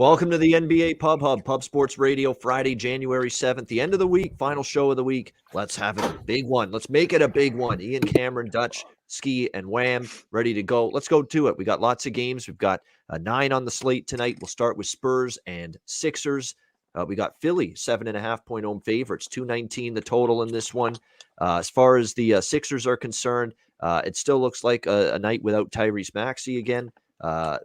Welcome to the NBA Pub Hub, Pub Sports Radio, Friday, January 7th, the end of the week, final show of the week. Let's have a big one. Let's make it a big one. Ian, Cameron, Dutch, Skee, and Wham ready to go. Let's go to it. We got lots of games. We've got 9 on the slate tonight. We'll start with Spurs and Sixers. We got Philly, 7.5-point home favorites, 219 the total in this one. As far as the Sixers are concerned, it still looks like a night without Tyrese Maxey again.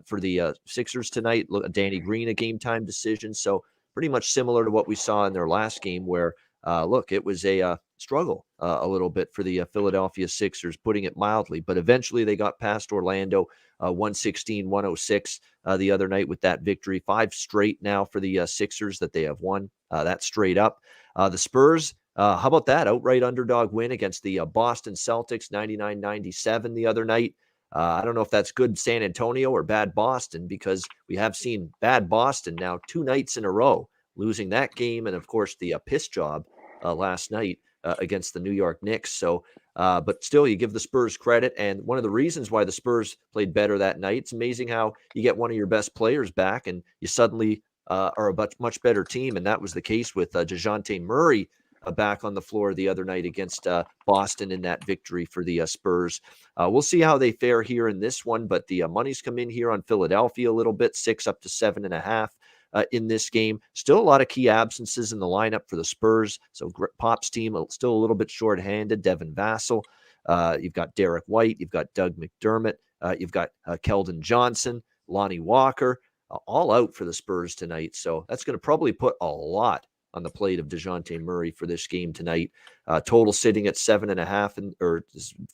For the Sixers tonight, Danny Green, a game-time decision. So pretty much similar to what we saw in their last game where, it was a struggle a little bit for the Philadelphia Sixers, putting it mildly. But eventually they got past Orlando, 116-106 the other night with that victory. 5 straight now for the Sixers that they have won. That's straight up. The Spurs, how about that? Outright underdog win against the Boston Celtics, 99-97 the other night. I don't know if that's good San Antonio or bad Boston, because we have seen bad Boston now 2 nights in a row, losing that game. And, of course, the piss job last night against the New York Knicks. So, but still, you give the Spurs credit. And one of the reasons why the Spurs played better that night, it's amazing how you get one of your best players back and you suddenly are a much better team. And that was the case with DeJounte Murray back on the floor the other night against Boston in that victory for the Spurs. We'll see how they fare here in this one, but the money's come in here on Philadelphia a little bit, 6 up to 7.5 in this game. Still a lot of key absences in the lineup for the Spurs. So Pop's team still a little bit shorthanded. Devin Vassell. You've got Derek White. You've got Doug McDermott. You've got Keldon Johnson, Lonnie Walker, all out for the Spurs tonight. So that's going to probably put a lot on the plate of DeJounte Murray for this game tonight. Total sitting at 7.5 or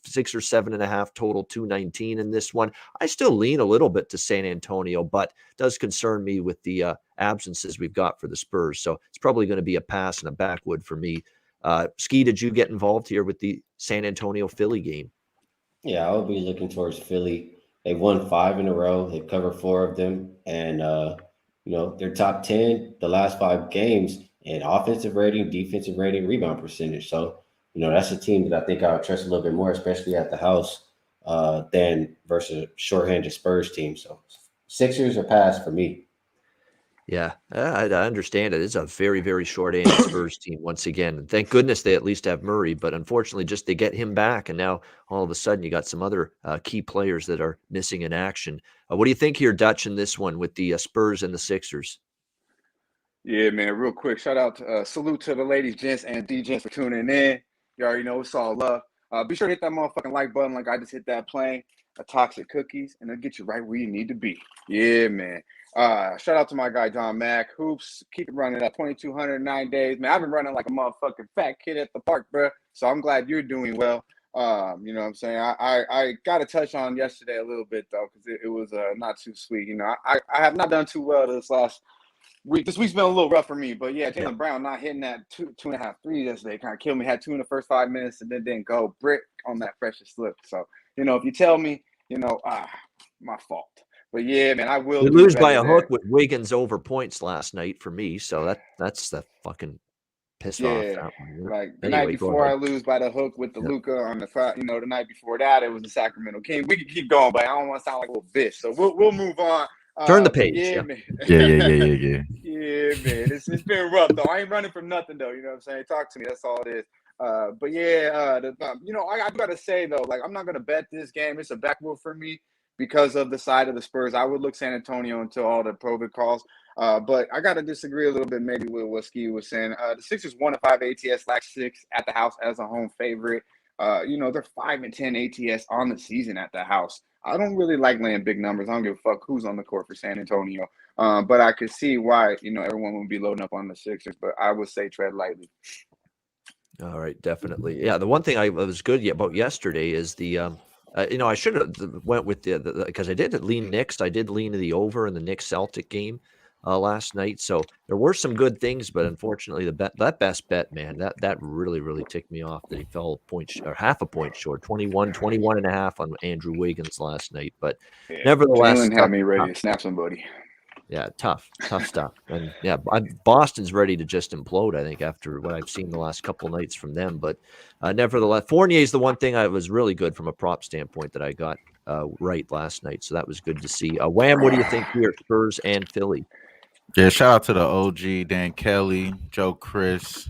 6 or 7.5 total, 219 in this one. I still lean a little bit to San Antonio, but does concern me with the absences we've got for the Spurs. So it's probably going to be a pass and a backwood for me. Skee, did you get involved here with the San Antonio Philly game? Yeah, I would be looking towards Philly. They've won 5 in a row. They've covered 4 of them. And, they're top 10 the last 5 games in offensive rating, defensive rating, rebound percentage. So, that's a team that I think I would trust a little bit more, especially at the house, than versus a shorthanded Spurs team. So Sixers are pass for me. Yeah, I understand it. It's a very, very short-handed Spurs team once again. And thank goodness they at least have Murray, but unfortunately just they get him back, and now all of a sudden you got some other key players that are missing in action. What do you think here, Dutch, in this one with the Spurs and the Sixers? Yeah, man, real quick, shout out to salute to the ladies, gents, and DJs for tuning in. You already know it's all love. Be sure to hit that motherfucking like button like I just hit that playing Toxic Cookies, and it'll get you right where you need to be. Yeah, man. Shout out to my guy, John Mack. Hoops, keep it running at 2,209 days. Man, I've been running like a motherfucking fat kid at the park, bro. So I'm glad you're doing well. You know what I'm saying? I got to touch on yesterday a little bit, though, because it was not too sweet. I have not done too well this last week. This week's been a little rough for me, but yeah, Jaylen Brown not hitting that 2.5 threes yesterday kind of killed me. Had 2 in the first 5 minutes and then didn't go brick on that freshest slip. So, if you tell me, my fault. But yeah, man, I will. We lose by a hook with Wiggins over points last night for me, so that's the fucking piss off. That one. Like the night before, I lose by the hook with the Luka on the the night before that, it was the Sacramento King. We can keep going, but I don't want to sound like a little bitch, so we'll move on. Turn the page. Yeah, man. Yeah. Yeah, man. It's been rough though. I ain't running from nothing though. You know what I'm saying? Talk to me. That's all it is. But yeah, I gotta say though, like I'm not gonna bet this game. It's a backwood for me because of the side of the Spurs. I would look San Antonio until all the COVID calls. But I gotta disagree a little bit maybe with what Skee was saying. The Sixers 1-5 ATS, last 6 at the house as a home favorite. They're 5-10 ATS on the season at the house. I don't really like laying big numbers. I don't give a fuck who's on the court for San Antonio. But I could see why, everyone would be loading up on the Sixers. But I would say tread lightly. All right, definitely. Yeah, the one thing I was good about yesterday is the I should have went with the because I did lean Knicks. I did lean to the over in the Knicks Celtic game last night. So there were some good things, but unfortunately that best bet, man, that really ticked me off that he fell half a point short, 21.5 on Andrew Wiggins last night. But nevertheless, Jaylen had me ready to snap somebody. Yeah, tough stuff. And yeah, Boston's ready to just implode, I think, after what I've seen the last couple of nights from them. But nevertheless, Fournier's the one thing I was really good from a prop standpoint that I got right last night. So that was good to see. Wham, what do you think here, Spurs and Philly? Yeah, shout out to the OG Dan Kelly, Joe Chris,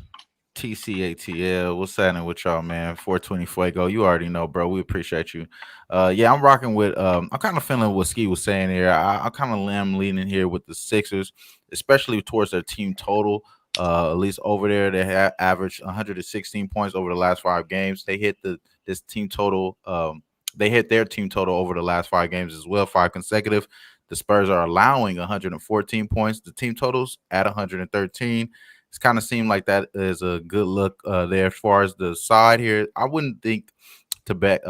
TCATL. What's happening with y'all, man? 420 Fuego. You already know, bro. We appreciate you. Yeah, I'm rocking with I'm kind of feeling what Ski was saying here. I kind of am leaning here with the Sixers, especially towards their team total. At least over there, they have averaged 116 points over the last 5 games. They hit this team total. They hit their team total over the last 5 games as well, 5 consecutive. The Spurs are allowing 114 points. The team totals at 113. It's kind of seemed like that is a good look there as far as the side here. I wouldn't think to bet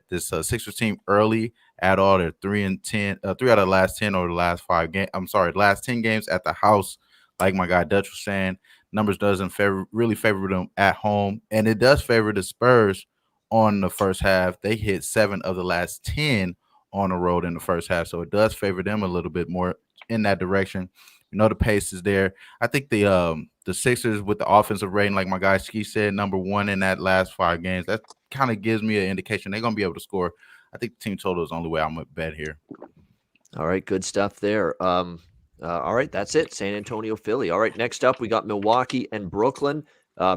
this Sixers team early at all. They're 3-10, 3 out of the last 10 over the last 5 games. I'm sorry, last 10 games at the house. Like my guy Dutch was saying, numbers doesn't really favor them at home, and it does favor the Spurs on the first half. They hit 7 of the last 10 on the road in the first half, so it does favor them a little bit more in that direction. The pace is there. I think the Sixers with the offensive rating, like my guy Ski said, #1 in that last 5 games. That kind of gives me an indication they're gonna be able to score. I think the team total is the only way I'm gonna bet here. All right, good stuff there. All right, that's it. San Antonio, Philly. All right, next up we got Milwaukee and Brooklyn.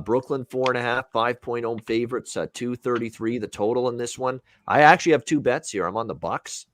Brooklyn 4.5, 5-point home favorites, 233 the total in this one. I actually have 2 bets here. I'm on the Bucks.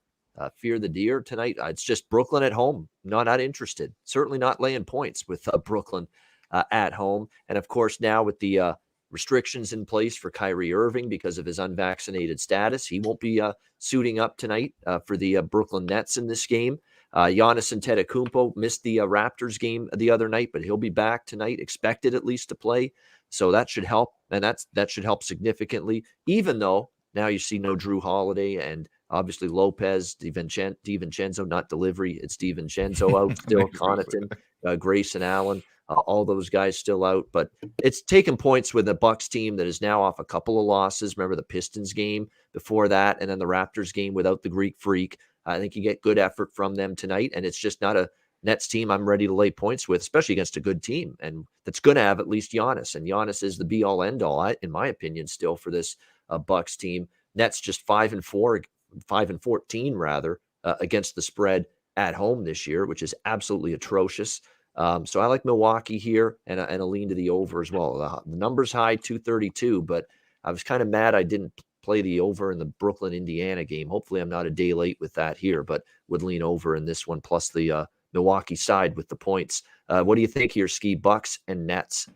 Fear the deer tonight. It's just Brooklyn at home. Not interested. Certainly not laying points with Brooklyn at home. And of course, now with the restrictions in place for Kyrie Irving because of his unvaccinated status, he won't be suiting up tonight for the Brooklyn Nets in this game. Giannis Antetokounmpo missed the Raptors game the other night, but he'll be back tonight, expected at least to play. So that should help, and that should help significantly, even though now you see no Drew Holiday and obviously Lopez, DiVincenzo, not delivery. It's DiVincenzo out still, Connaughton, Grayson Allen, all those guys still out. But it's taken points with a Bucks team that is now off a couple of losses. Remember the Pistons game before that, and then the Raptors game without the Greek Freak. I think you get good effort from them tonight, and it's just not a Nets team I'm ready to lay points with, especially against a good team, and that's going to have at least Giannis. And Giannis is the be-all, end-all, in my opinion, still for this Bucks team. Nets just 5-4, 5-14 rather, against the spread at home this year, which is absolutely atrocious. So I like Milwaukee here and a lean to the over as well. The number's high, 232, but I was kind of mad I didn't play the over in the Brooklyn, Indiana game. Hopefully I'm not a day late with that here, but would lean over in this one, plus the Milwaukee side with the points. What do you think here, Ski? Bucks and Nets?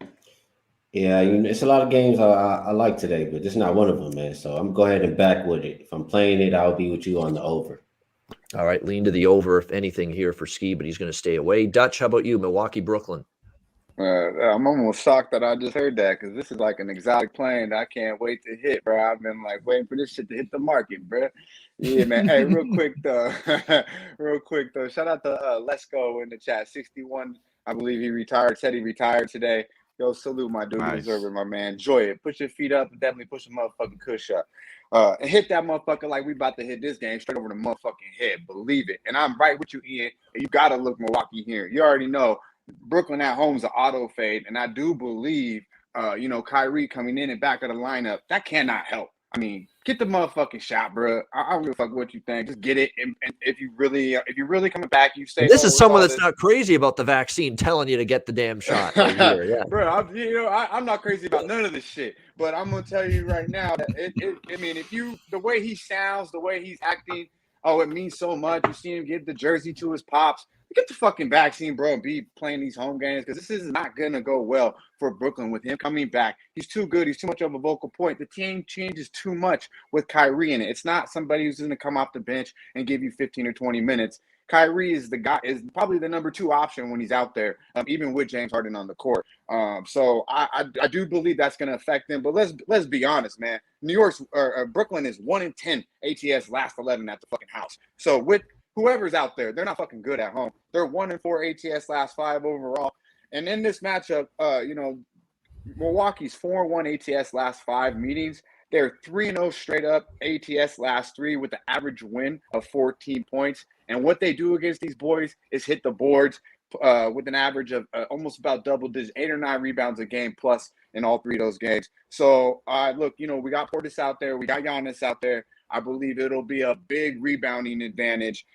Yeah, it's a lot of games I like today, but this is not one of them, man. So I'm go ahead and back with it. If I'm playing it, I'll be with you on the over. All right, lean to the over, if anything, here for Ski, but he's going to stay away. Dutch, how about you? Milwaukee, Brooklyn. I'm almost shocked that I just heard that because this is like an exotic plane that I can't wait to hit, bro. I've been like waiting for this shit to hit the market, bro. Yeah, man. Hey, real quick though, shout out to Let's Go in the chat. 61, I believe he retired. Said he retired today. Yo, salute my dude. Nice. You deserve it, my man. Enjoy it. Put your feet up and definitely push a motherfucking cush up. And hit that motherfucker like we about to hit this game straight over the motherfucking head. Believe it. And I'm right with you, Ian. You gotta look Milwaukee here. You already know. Brooklyn at home is an auto fade, and I do believe, Kyrie coming in and back of the lineup, that cannot help. I mean, get the motherfucking shot, bro. I don't give a fuck what you think. Just get it, and if you really coming back, you say this is someone that's not crazy about the vaccine telling you to get the damn shot right here. Yeah, bro. I'm not crazy about none of this shit, but I'm gonna tell you right now that the way he sounds, the way he's acting, it means so much. You see him give the jersey to his pops. Get the fucking vaccine, bro, and be playing these home games because this is not going to go well for Brooklyn with him coming back. He's too good. He's too much of a vocal point. The team changes too much with Kyrie in it. It's not somebody who's going to come off the bench and give you 15 or 20 minutes. Kyrie is probably the number 2 option when he's out there, even with James Harden on the court. So I do believe that's going to affect them. But let's be honest, man. Brooklyn is 1-10 ATS last 11 at the fucking house. So with whoever's out there, they're not fucking good at home. They're 1-4 ATS last 5 overall. And in this matchup, Milwaukee's 4-1 ATS last 5 meetings. They're 3-0 straight up ATS last 3 with the average win of 14 points. And what they do against these boys is hit the boards with an average of almost about double digits, 8 or 9 rebounds a game plus in all 3 of those games. So, look, we got Portis out there. We got Giannis out there. I believe it'll be a big rebounding advantage.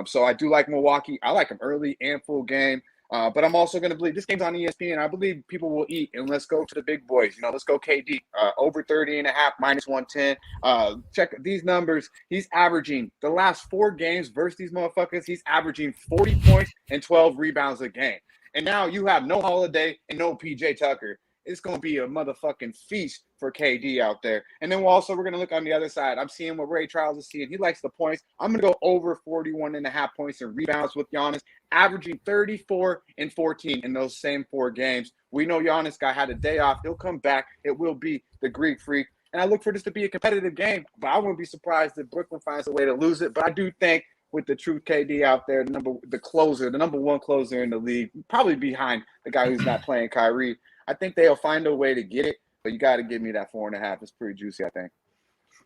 So I do like Milwaukee. I like them early and full game. But I'm also going to believe this game's on ESPN. I believe people will eat, and let's go to the big boys. Let's go KD. Over 30.5, minus 110. Check these numbers. He's averaging the last 4 games versus these motherfuckers. He's averaging 40 points and 12 rebounds a game. And now you have no Holiday and no PJ Tucker. It's going to be a motherfucking feast for KD out there. And then we're going to look on the other side. I'm seeing what Ray Charles is seeing. He likes the points. I'm going to go over 41.5 points and rebounds with Giannis, averaging 34 and 14 in those same 4 games. We know Giannis guy had a day off. He'll come back. It will be the Greek Freak. And I look for this to be a competitive game, but I wouldn't be surprised if Brooklyn finds a way to lose it. But I do think with the true KD out there, the number 1 closer in the league, probably behind the guy who's not playing, Kyrie, I think they'll find a way to get it, but you got to give me that 4.5. It's pretty juicy, I think.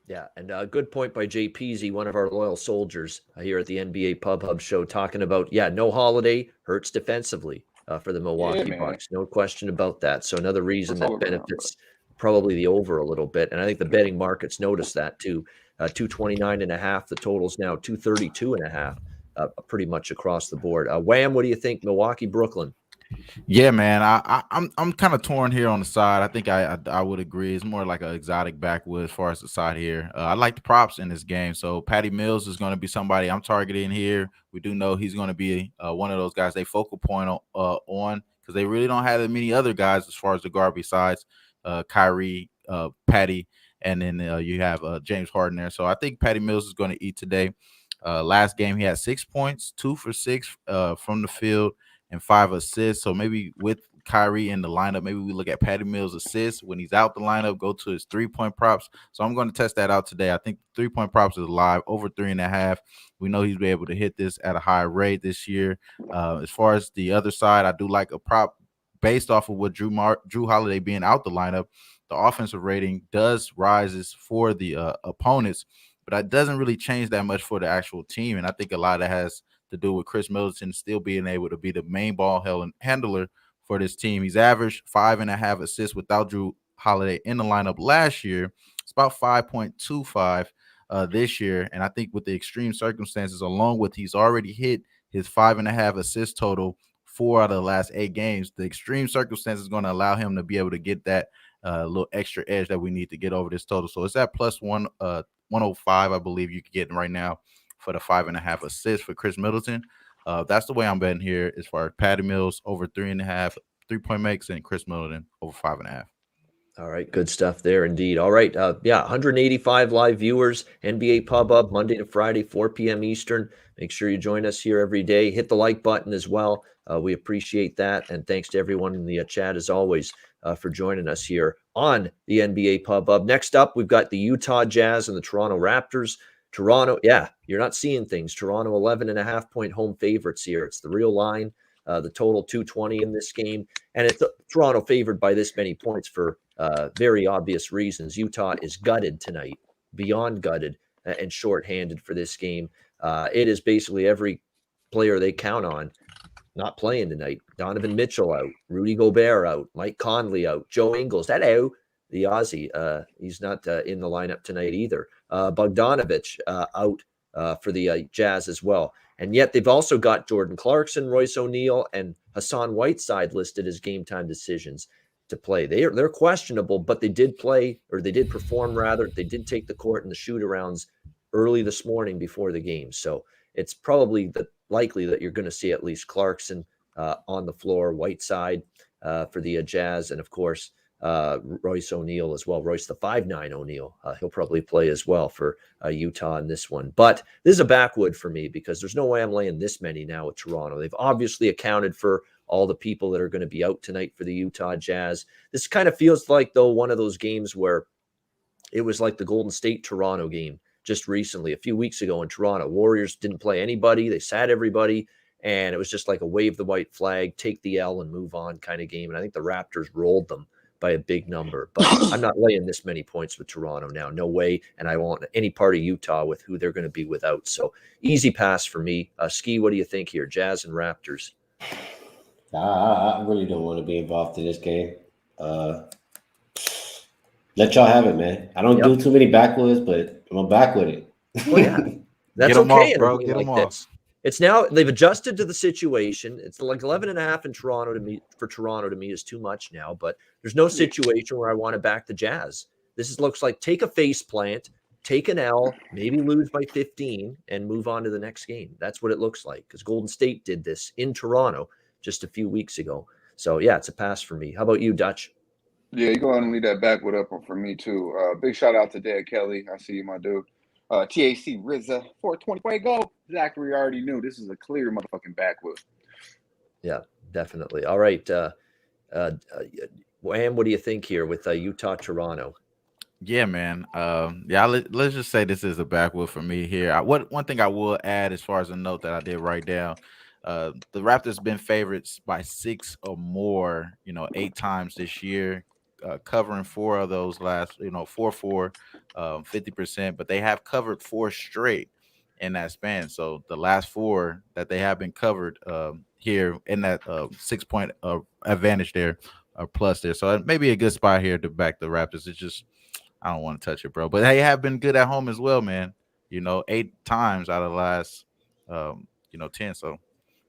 Yeah, and a good point by Jay Peasy, one of our loyal soldiers here at the NBA Pub Hub show, talking about, no Holiday hurts defensively for the Milwaukee Bucks. No question about that. So another reason that benefits probably the over a little bit. And I think the betting markets notice that too. 229.5. The total's now 232.5, pretty much across the board. Wham, what do you think? Milwaukee, Brooklyn? Yeah, man, I'm kind of torn here on the side. I think I would agree. It's more like an exotic backwood as far as the side here. I like the props in this game. So Patty Mills is going to be somebody I'm targeting here. We do know he's going to be one of those guys they focal point on because they really don't have that many other guys as far as the guard besides Kyrie, Patty, and then you have James Harden there. So I think Patty Mills is going to eat today. Last game he had 6 points, 2 for 6 from the field, and 5 assists. So maybe with Kyrie in the lineup, maybe we look at Patty Mills' assists when he's out the lineup, go to his 3-point props. So I'm going to test that out today. I think 3-point props is live, over 3.5. We know he's been able to hit this at a high rate this year. As far as the other side, I do like a prop based off of what Drew Holiday being out the lineup. The offensive rating does rises for the opponents, but that doesn't really change that much for the actual team. And I think a lot of that has to do with Chris Middleton still being able to be the main ball handler for this team. He's averaged 5.5 assists without Drew Holiday in the lineup last year. It's about 5.25 this year. And I think with the extreme circumstances, along with he's already hit his 5.5 assist total 4 out of the last 8 games, the extreme circumstances is going to allow him to be able to get that little extra edge that we need to get over this total. So it's at plus 105, I believe you can get right now for the 5.5 assists for Chris Middleton. That's the way I'm betting here as far as Patty Mills over 3.5 3-point makes and Chris Middleton over 5.5. All right, good stuff there indeed. All right, 185 live viewers, NBA Pub Up, Monday to Friday, 4 p.m. Eastern. Make sure you join us here every day. Hit the like button as well. We appreciate that. And thanks to everyone in the chat, as always, for joining us here on the NBA Pub Up. Next up, we've got the Utah Jazz and the Toronto Raptors. Toronto, you're not seeing things. Toronto 11.5-point home favorites here. It's the real line. The total 220 in this game. And it's Toronto favored by this many points for very obvious reasons. Utah is gutted tonight, beyond gutted and shorthanded for this game. It is basically every player they count on not playing tonight. Donovan Mitchell out, Rudy Gobert out, Mike Conley out, Joe Ingles, hello, the Aussie. He's not in the lineup tonight either. Bogdanovich out for the Jazz as well. And yet they've also got Jordan Clarkson, Royce O'Neal, and Hassan Whiteside listed as game time decisions to play. They're questionable, but they did perform rather. They did take the court in the shoot-arounds early this morning before the game. So it's probably likely that you're going to see at least Clarkson on the floor, Whiteside for the Jazz, and of course Royce O'Neal as well. Royce the 5'9" O'Neal. He'll probably play as well for Utah in this one. But this is a backwood for me because there's no way I'm laying this many now with Toronto. They've obviously accounted for all the people that are going to be out tonight for the Utah Jazz. This kind of feels like, though, one of those games where it was like the Golden State-Toronto game just recently, a few weeks ago in Toronto. Warriors didn't play anybody. They sat everybody, and it was just like a wave the white flag, take the L, and move on kind of game. And I think the Raptors rolled them by a big number. But I'm not laying this many points with Toronto now. No way. And I want any part of Utah with who they're going to be without. So easy pass for me. Skee, what do you think here? Jazz and Raptors. I really don't want to be involved in this game. Let y'all have it, man. I don't do too many backwoods, but I'm back with it. Oh yeah, that's Get 'em okay off, in a bro. game Get 'em like off. this. It's now they've adjusted to the situation. It's like 11.5 in Toronto to me. For Toronto to me is too much now, but there's no situation where I want to back the Jazz. Looks like take a face plant, take an L, maybe lose by 15, and move on to the next game. That's what it looks like because Golden State did this in Toronto just a few weeks ago. So yeah, it's a pass for me. How about you, Dutch? Yeah, you go ahead and leave that backwood up for me too. Big shout out to Dad Kelly. I see you, my dude. TAC RZA 420 way go. Zachary already knew this is a clear motherfucking backwood. Yeah, definitely. All right, Wham, what do you think here with Utah Toronto? Yeah, man. Let's just say this is a backwood for me here. One thing I will add as far as a note that I did write down, the Raptors been favorites by 6 or more, 8 times this year, covering 4 of those last, 4-4, 50%, but they have covered 4 straight in that span. So the last 4 that they have been covered here in that 6-point advantage there, or plus there. So it may be a good spot here to back the Raptors. It's just I don't want to touch it, bro. But they have been good at home as well, man. 8 times out of the last 10. So,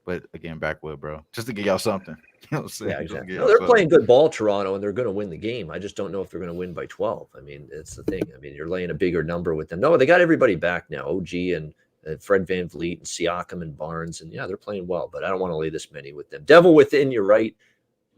but again, backwood, bro. Just to give y'all something. You know what I'm saying? Yeah, Just to exactly. give No, y'all they're something. playing good ball, Toronto, and they're going to win the game. I just don't know if they're going to win by 12. I mean, it's the thing. I mean, you're laying a bigger number with them. No, they got everybody back now. OG and Fred VanVleet and Siakam and Barnes. And yeah, they're playing well, but I don't want to lay this many with them. Devil within, you're right.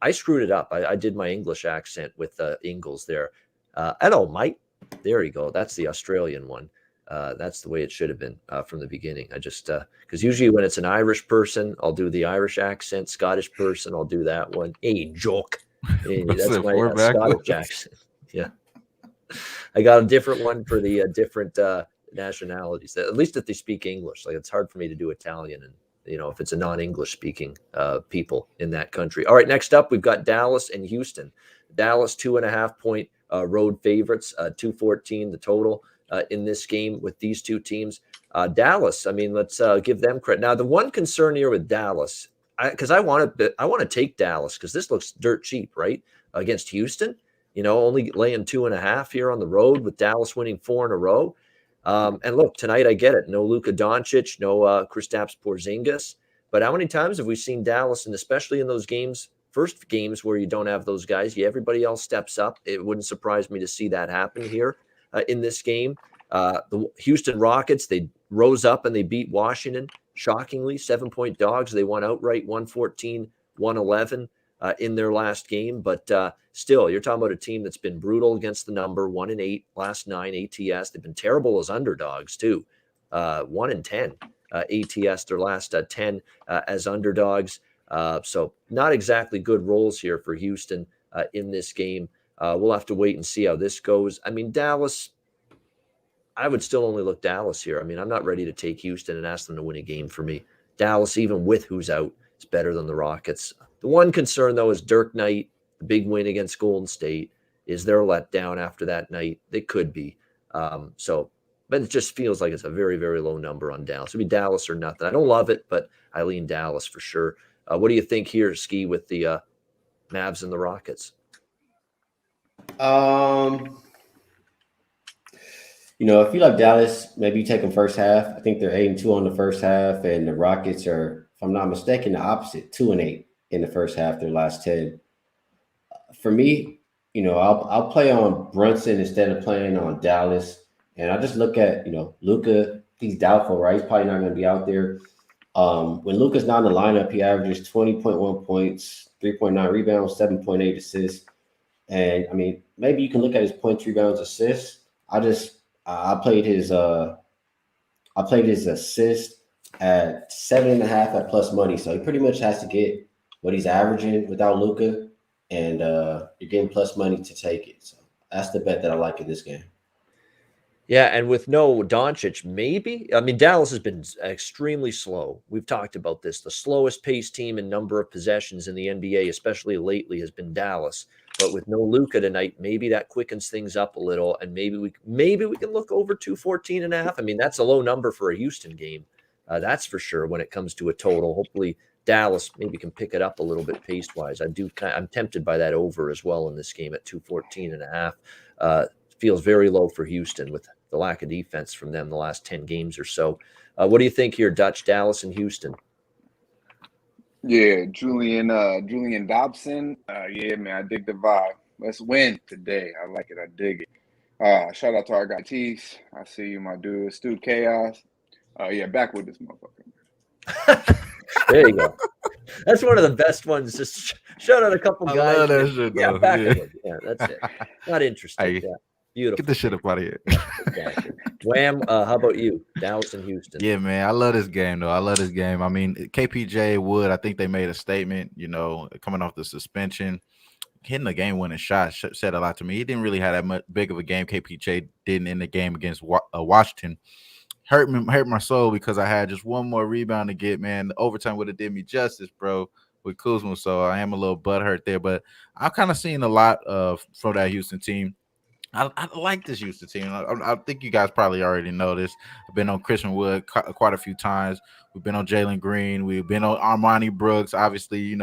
I screwed it up. I did my English accent with Ingles there. Hello, mate. There you go. That's the Australian one. That's the way it should have been from the beginning. I just because usually when it's an Irish person, I'll do the Irish accent. Scottish person, I'll do that one. Hey, joke. Hey, that's my Scottish accent. Yeah, I got a different one for the different nationalities. At least if they speak English, like it's hard for me to do Italian and if it's a non-English speaking people in that country. All right, next up we've got Dallas and Houston. Dallas 2.5-point road favorites, 214 the total in this game with these two teams. Dallas, I mean, let's give them credit. Now, the one concern here with Dallas, because I want to take Dallas because this looks dirt cheap, right? Against Houston, only laying 2.5 here on the road with Dallas winning 4 in a row. And look, tonight I get it. No Luka Doncic, no Kristaps Porzingis. But how many times have we seen Dallas, and especially in those games, first games where you don't have those guys, everybody else steps up. It wouldn't surprise me to see that happen here in this game. The Houston Rockets, they rose up and they beat Washington. Shockingly, 7-point dogs. They won outright 114-111 in their last game. But still, you're talking about a team that's been brutal against the number, 1-8 last 9 ATS. They've been terrible as underdogs too. 1-10 ATS their last 10 as underdogs. So not exactly good rolls here for Houston in this game. We'll have to wait and see how this goes. I mean, Dallas, I would still only look Dallas here. I mean, I'm not ready to take Houston and ask them to win a game for me. Dallas, even with who's out, is better than the Rockets. The one concern, though, is Dirk Knight, the big win against Golden State. Is there a letdown after that night? They could be. But it just feels like it's a very, very low number on Dallas. It'd be Dallas or nothing. I don't love it, but I lean Dallas for sure. What do you think here, Skee, with the Mavs and the Rockets? I feel like Dallas, maybe you take them first half. I think they're 8-2 on the first half, and the Rockets are, if I'm not mistaken, the opposite, 2-8 in the first half, their last 10. For me, I'll play on Brunson instead of playing on Dallas. And I just look at, Luka, he's doubtful, right? He's probably not going to be out there. When Luka's not in the lineup, he averages 20.1 points, 3.9 rebounds, 7.8 assists. And I mean, maybe you can look at his points, rebounds, assists. I played his assist at 7.5 at plus money. So he pretty much has to get what he's averaging without Luka, and you're getting plus money to take it. So that's the bet that I like in this game. Yeah, and with no Doncic, maybe. I mean, Dallas has been extremely slow. We've talked about this. The slowest paced team in number of possessions in the NBA, especially lately, has been Dallas. But with no Luka tonight, maybe that quickens things up a little, and maybe we can look over 214.5. I mean, that's a low number for a Houston game. That's for sure when it comes to a total. Hopefully Dallas maybe can pick it up a little bit pace-wise. I'm tempted by that over as well in this game at 214.5. Feels very low for Houston with the lack of defense from them the last 10 games or so. What do you think here, Dutch, Dallas, and Houston? Yeah, Julian Dobson. Yeah, man, I dig the vibe. Let's win today. I like it. I dig it. Shout out to our guy Tease. I see you, my dude. Stu Chaos. Yeah, back with this motherfucker. There you go. That's one of the best ones. Just shout out a couple guys. I love that shit, yeah, though. back Yeah. at him. Yeah, that's it. Not interested. Hey, yeah, beautiful. Get this shit up out of here. Exactly. Wham. How about you, Dallas and Houston? Yeah, man, I love this game though. I love this game. I mean, KPJ Wood, I think they made a statement. Coming off the suspension, hitting the game-winning shot said a lot to me. He didn't really have that much big of a game. KPJ didn't in the game against Washington. Hurt my soul because I had just one more rebound to get. Man, the overtime would have did me justice, bro, with Kuzma. So I am a little butthurt there, but I've kind of seen a lot from that Houston team. I like this Houston team. I think you guys probably already know this. I've been on Christian Wood quite a few times. We've been on Jalen Green. We've been on Armani Brooks. Obviously,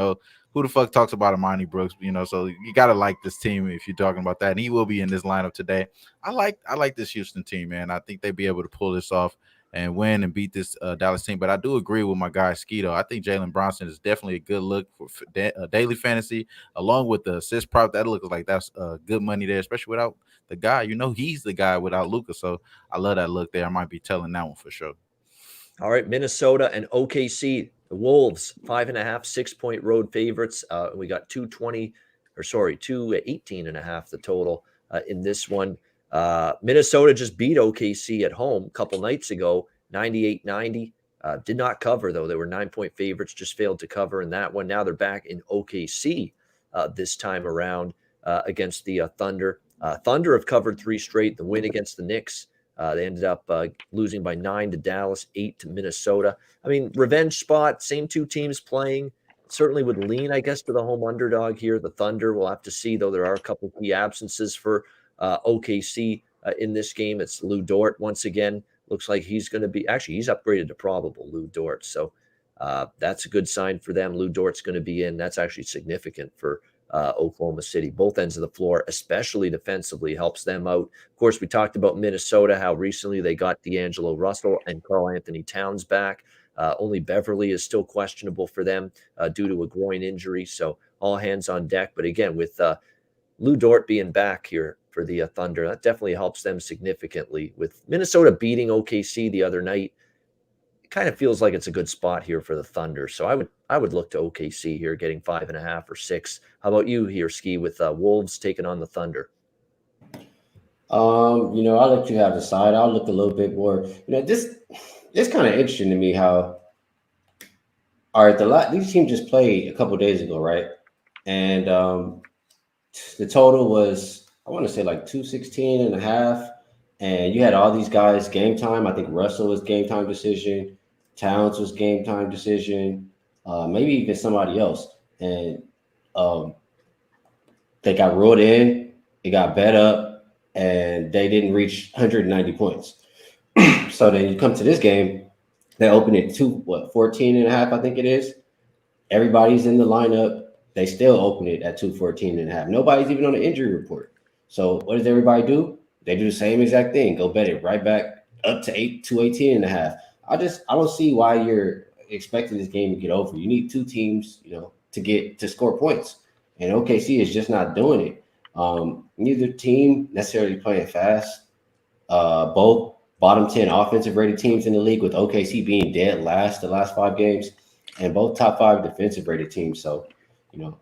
who the fuck talks about Armani Brooks? So you gotta like this team if you're talking about that. And he will be in this lineup today. I like this Houston team, man. I think they'll be able to pull this off and win and beat this Dallas team. But I do agree with my guy Skee. I think Jalen Bronson is definitely a good look for daily fantasy, along with the assist prop. That looks like that's good money there, especially without the guy. He's the guy without Luka. So I love that look there. I might be telling that one for sure. All right, Minnesota and OKC. The Wolves, 5.5, 6-point road favorites. We got 218.5 the total in this one. Minnesota just beat OKC at home a couple nights ago, 98-90. Did not cover, though. They were 9-point favorites, just failed to cover in that one. Now they're back in OKC this time around against the Thunder. Thunder have covered 3 straight. The win against the Knicks, they ended up losing by 9 to Dallas, 8 to Minnesota. I mean, revenge spot, same 2 teams playing. Certainly would lean, I guess, to the home underdog here. The Thunder, we'll have to see, though there are a couple key absences for OKC in this game. It's Lou Dort once again. Looks like he's going to be, actually, he's upgraded to probable, Lou Dort. So that's a good sign for them. Lou Dort's going to be in. That's actually significant for Oklahoma City. Both ends of the floor, especially defensively, helps them out. Of course, we talked about Minnesota, how recently they got D'Angelo Russell and Karl Anthony Towns back. Only Beverly is still questionable for them due to a groin injury. So all hands on deck. But again, with Lou Dort being back here for the Thunder, that definitely helps them significantly. With Minnesota beating OKC the other night, it kind of feels like it's a good spot here for the Thunder. So I would look to OKC here, getting 5.5 or 6. How about you here, Skee, with Wolves taking on the Thunder? I'll let you have the side. I'll look a little bit more. This kind of interesting to me. How all right, these teams just played a couple days ago, right? And the total was, I want to say, like 216.5. And you had all these guys game time. I think Russell was game time decision. Towns was game time decision. Maybe even somebody else. And they got ruled in. It got bet up. And they didn't reach 190 points. So then you come to this game. They open it 14.5, I think it is. Everybody's in the lineup. They still open it at 214.5. Nobody's even on the injury report. So what does everybody do? They do the same exact thing. Go bet it right back up to 218.5. I don't see why you're expecting this game to get over. You need 2 teams, to score points. And OKC is just not doing it. Neither team necessarily playing fast. Both bottom 10 offensive rated teams in the league, with OKC being dead last the last 5 games, and both top 5 defensive rated teams. So,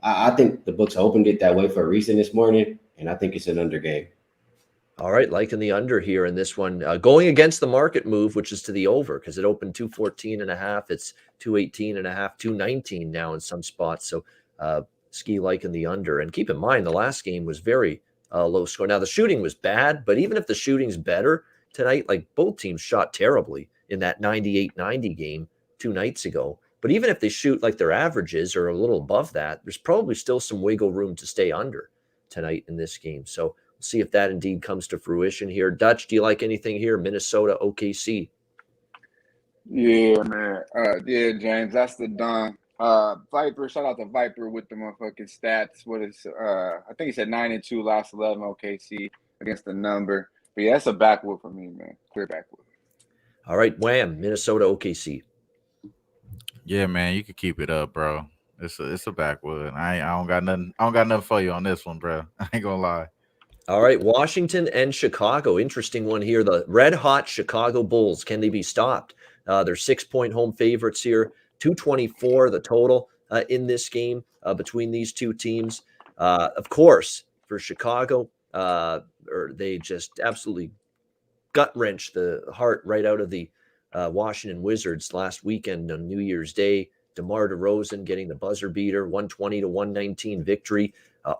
I think the books opened it that way for a reason this morning, and I think it's an under game. All right, liking the under here in this one. Going against the market move, which is to the over, because it opened 214.5. It's 218.5, 219 now in some spots. So Skee liking the under. And keep in mind, the last game was very low score. Now, the shooting was bad, but even if the shooting's better tonight, like both teams shot terribly in that 98-90 game 2 nights ago. But even if they shoot like their averages or a little above that, there's probably still some wiggle room to stay under tonight in this game. So we'll see if that indeed comes to fruition here. Dutch, do you like anything here? Minnesota, OKC. Yeah, man. Yeah, James, that's the Don. Viper, shout out to Viper with the motherfucking stats. What is I think he said 9-2 last 11 OKC against the number. But yeah, that's a backwood for me, man. Clear backwood. All right, Wham, Minnesota OKC. Yeah, man, you can keep it up, bro. It's a backwood. I don't got nothing. I don't got nothing for you on this one, bro. I ain't gonna lie. All right, Washington and Chicago. Interesting one here. The red hot Chicago Bulls. Can they be stopped? They're 6-point home favorites here. 224 the total in this game between these two teams. Of course, for Chicago, they just absolutely gut wrench the heart right out of the Washington Wizards last weekend on New Year's Day. DeMar DeRozan getting the buzzer beater, 120-119 victory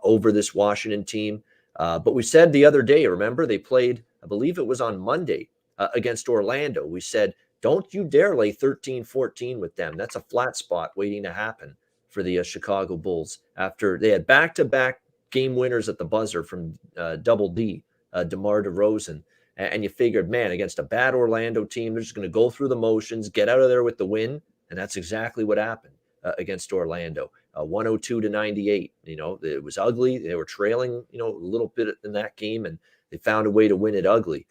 over this Washington team. But we said the other day, remember, they played, I believe it was on Monday against Orlando. We said, don't you dare lay 13-14 with them. That's a flat spot waiting to happen for the Chicago Bulls after they had back-to-back game winners at the buzzer from Double D, DeMar DeRozan. And you figured, man, against a bad Orlando team, they're just going to go through the motions, get out of there with the win. And that's exactly what happened against Orlando. 102-98. You know, it was ugly. They were trailing, a little bit in that game, and they found a way to win it ugly.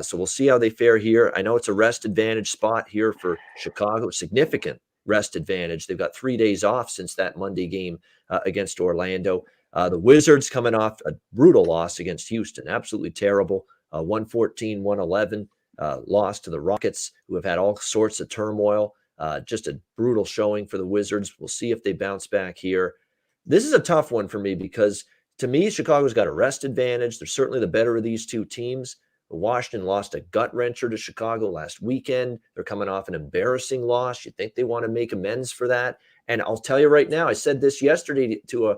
So we'll see how they fare here. I know it's a rest advantage spot here for Chicago, significant rest advantage. They've got 3 days off since that Monday game against Orlando. The Wizards coming off a brutal loss against Houston, absolutely terrible. 114-111 loss to the Rockets, who have had all sorts of turmoil. Just a brutal showing for the Wizards. We'll see if they bounce back here. This is a tough one for me because, to me, Chicago's got a rest advantage. They're certainly the better of these two teams. Washington lost a gut wrencher to Chicago last weekend. They're coming off an embarrassing loss. You think they want to make amends for that? And I'll tell you right now, I said this yesterday to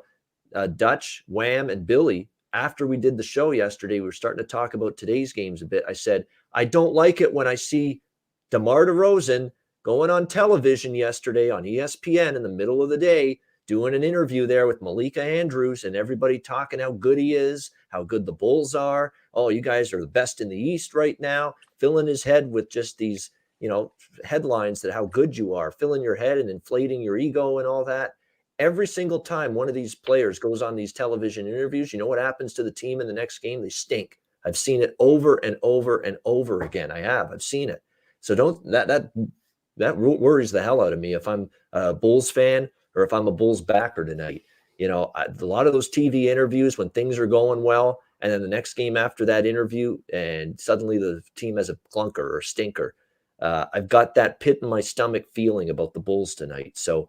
a Dutch, Wham, and Billy. After we did the show yesterday, we were starting to talk about today's games a bit. I said, I don't like it when I see DeMar DeRozan going on television yesterday on ESPN in the middle of the day, doing an interview there with Malika Andrews and everybody talking how good he is, how good the Bulls are. Oh, you guys are the best in the East right now, filling his head with just these, headlines that how good you are, filling your head and inflating your ego and all that. Every single time one of these players goes on these television interviews, you know what happens to the team in the next game? They stink. I've seen it over and over and over again. I've seen it. So that worries the hell out of me if I'm a Bulls fan or if I'm a Bulls backer tonight. A lot of those TV interviews when things are going well, and then the next game after that interview, and suddenly the team has a clunker or a stinker. I've got that pit in my stomach feeling about the Bulls tonight. So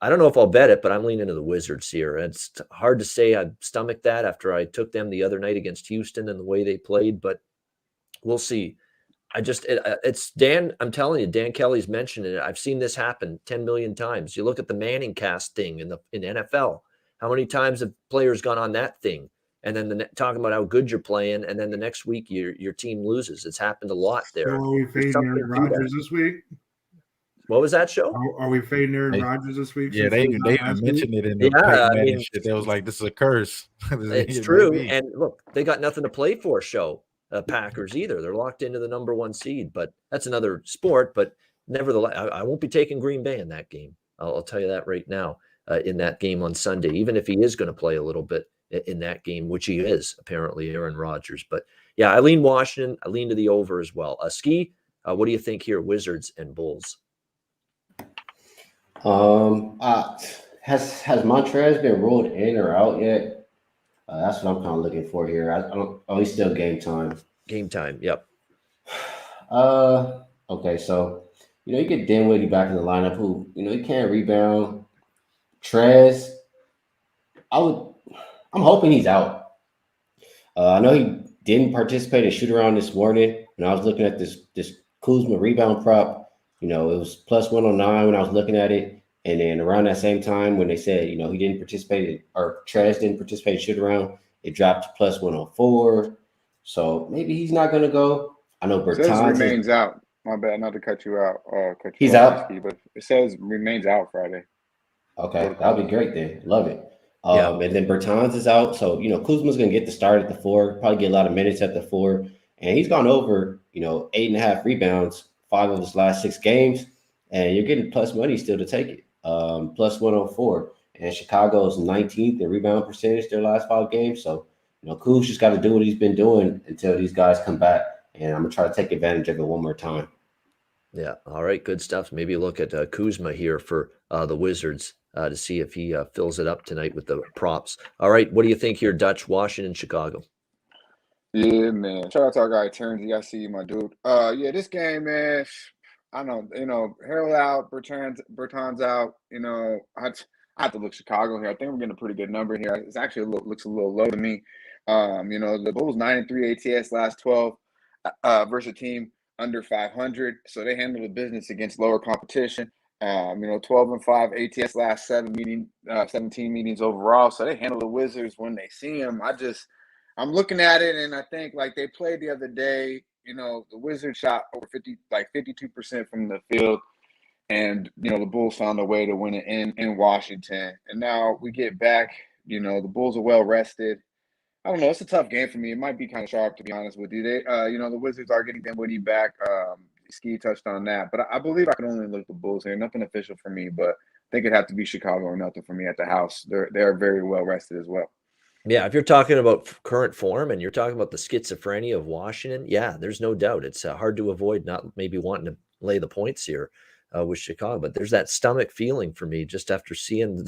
I don't know if I'll bet it, but I'm leaning to the Wizards here. It's hard to say I'd stomach that after I took them the other night against Houston and the way they played, but we'll see. It's Dan. I'm telling you, Dan Kelly's mentioned it. I've seen this happen 10 million times. You look at the Manning cast thing in NFL. How many times have players gone on that thing? And then talking about how good you're playing, and then the next week your team loses. It's happened a lot there. So are we fading Aaron Rodgers this week? What was that show? Are we fading Aaron Rodgers this week? Yeah, they even mentioned it in the shit. They was like, this is a curse. It's true. And look, they got nothing to play for show. Packers either. They're locked into the number 1 seed, but that's another sport. But nevertheless, I won't be taking Green Bay in that game. I'll tell you that right now, in that game on Sunday, even if he is going to play a little bit in that game, which he is, apparently, Aaron Rodgers. But yeah, I lean Washington. I lean to the over as well. Skee, what do you think here, Wizards and Bulls? Has Montrez been ruled in or out yet? That's what I'm kind of looking for here. I don't. Oh, he's still game time. Game time. Yep. Okay. So, you get Dinwiddie back in the lineup. Who, he can't rebound. Trez. I'm hoping he's out. I know he didn't participate in shoot around this morning, and I was looking at this Kuzma rebound prop. It was plus 109 when I was looking at it. And then around that same time when they said, he didn't participate or Trez didn't participate in shoot around, it dropped to plus 104. So maybe he's not going to go. I know Bertans remains out. My bad, not to cut you out. He's out? But it says remains out Friday. Okay, that'll be great then. Love it. And then Bertans is out. So, Kuzma's going to get the start at the 4, probably get a lot of minutes at the 4. And he's gone over, 8.5 rebounds, 5 of his last 6 games. And you're getting plus money still to take it. plus 104. And Chicago's 19th in rebound percentage their last 5 games. So, Kuz just got to do what he's been doing until these guys come back. And I'm going to try to take advantage of it one more time. Yeah. All right. Good stuff. Maybe look at Kuzma here for the Wizards to see if he fills it up tonight with the props. All right. What do you think here, Dutch, Washington, Chicago? Yeah, man. Shout out to our guy Turnsy. I see you, my dude. Yeah, this game, man. I don't, Harold out, Bertans out. I have to look Chicago here. I think we're getting a pretty good number here. It's actually looks a little low to me. The Bulls 9-3 ATS last 12 versus a team under 500, so they handle the business against lower competition. 12-5 ATS last 17 meetings overall, so they handle the Wizards when they see them. I'm looking at it, and I think like they played the other day. The Wizards shot over 52% from the field, and the Bulls found a way to win it in Washington. And now we get back. The Bulls are well rested. I don't know. It's a tough game for me. It might be kind of sharp, to be honest with you. The Wizards are getting Dinwiddie back. Skee touched on that, but I believe I can only look the Bulls here. Nothing official for me, but I think it'd have to be Chicago or nothing for me at the house. They're very well rested as well. Yeah, if you're talking about current form and you're talking about the schizophrenia of Washington, yeah, there's no doubt. It's hard to avoid not maybe wanting to lay the points here with Chicago. But there's that stomach feeling for me just after seeing,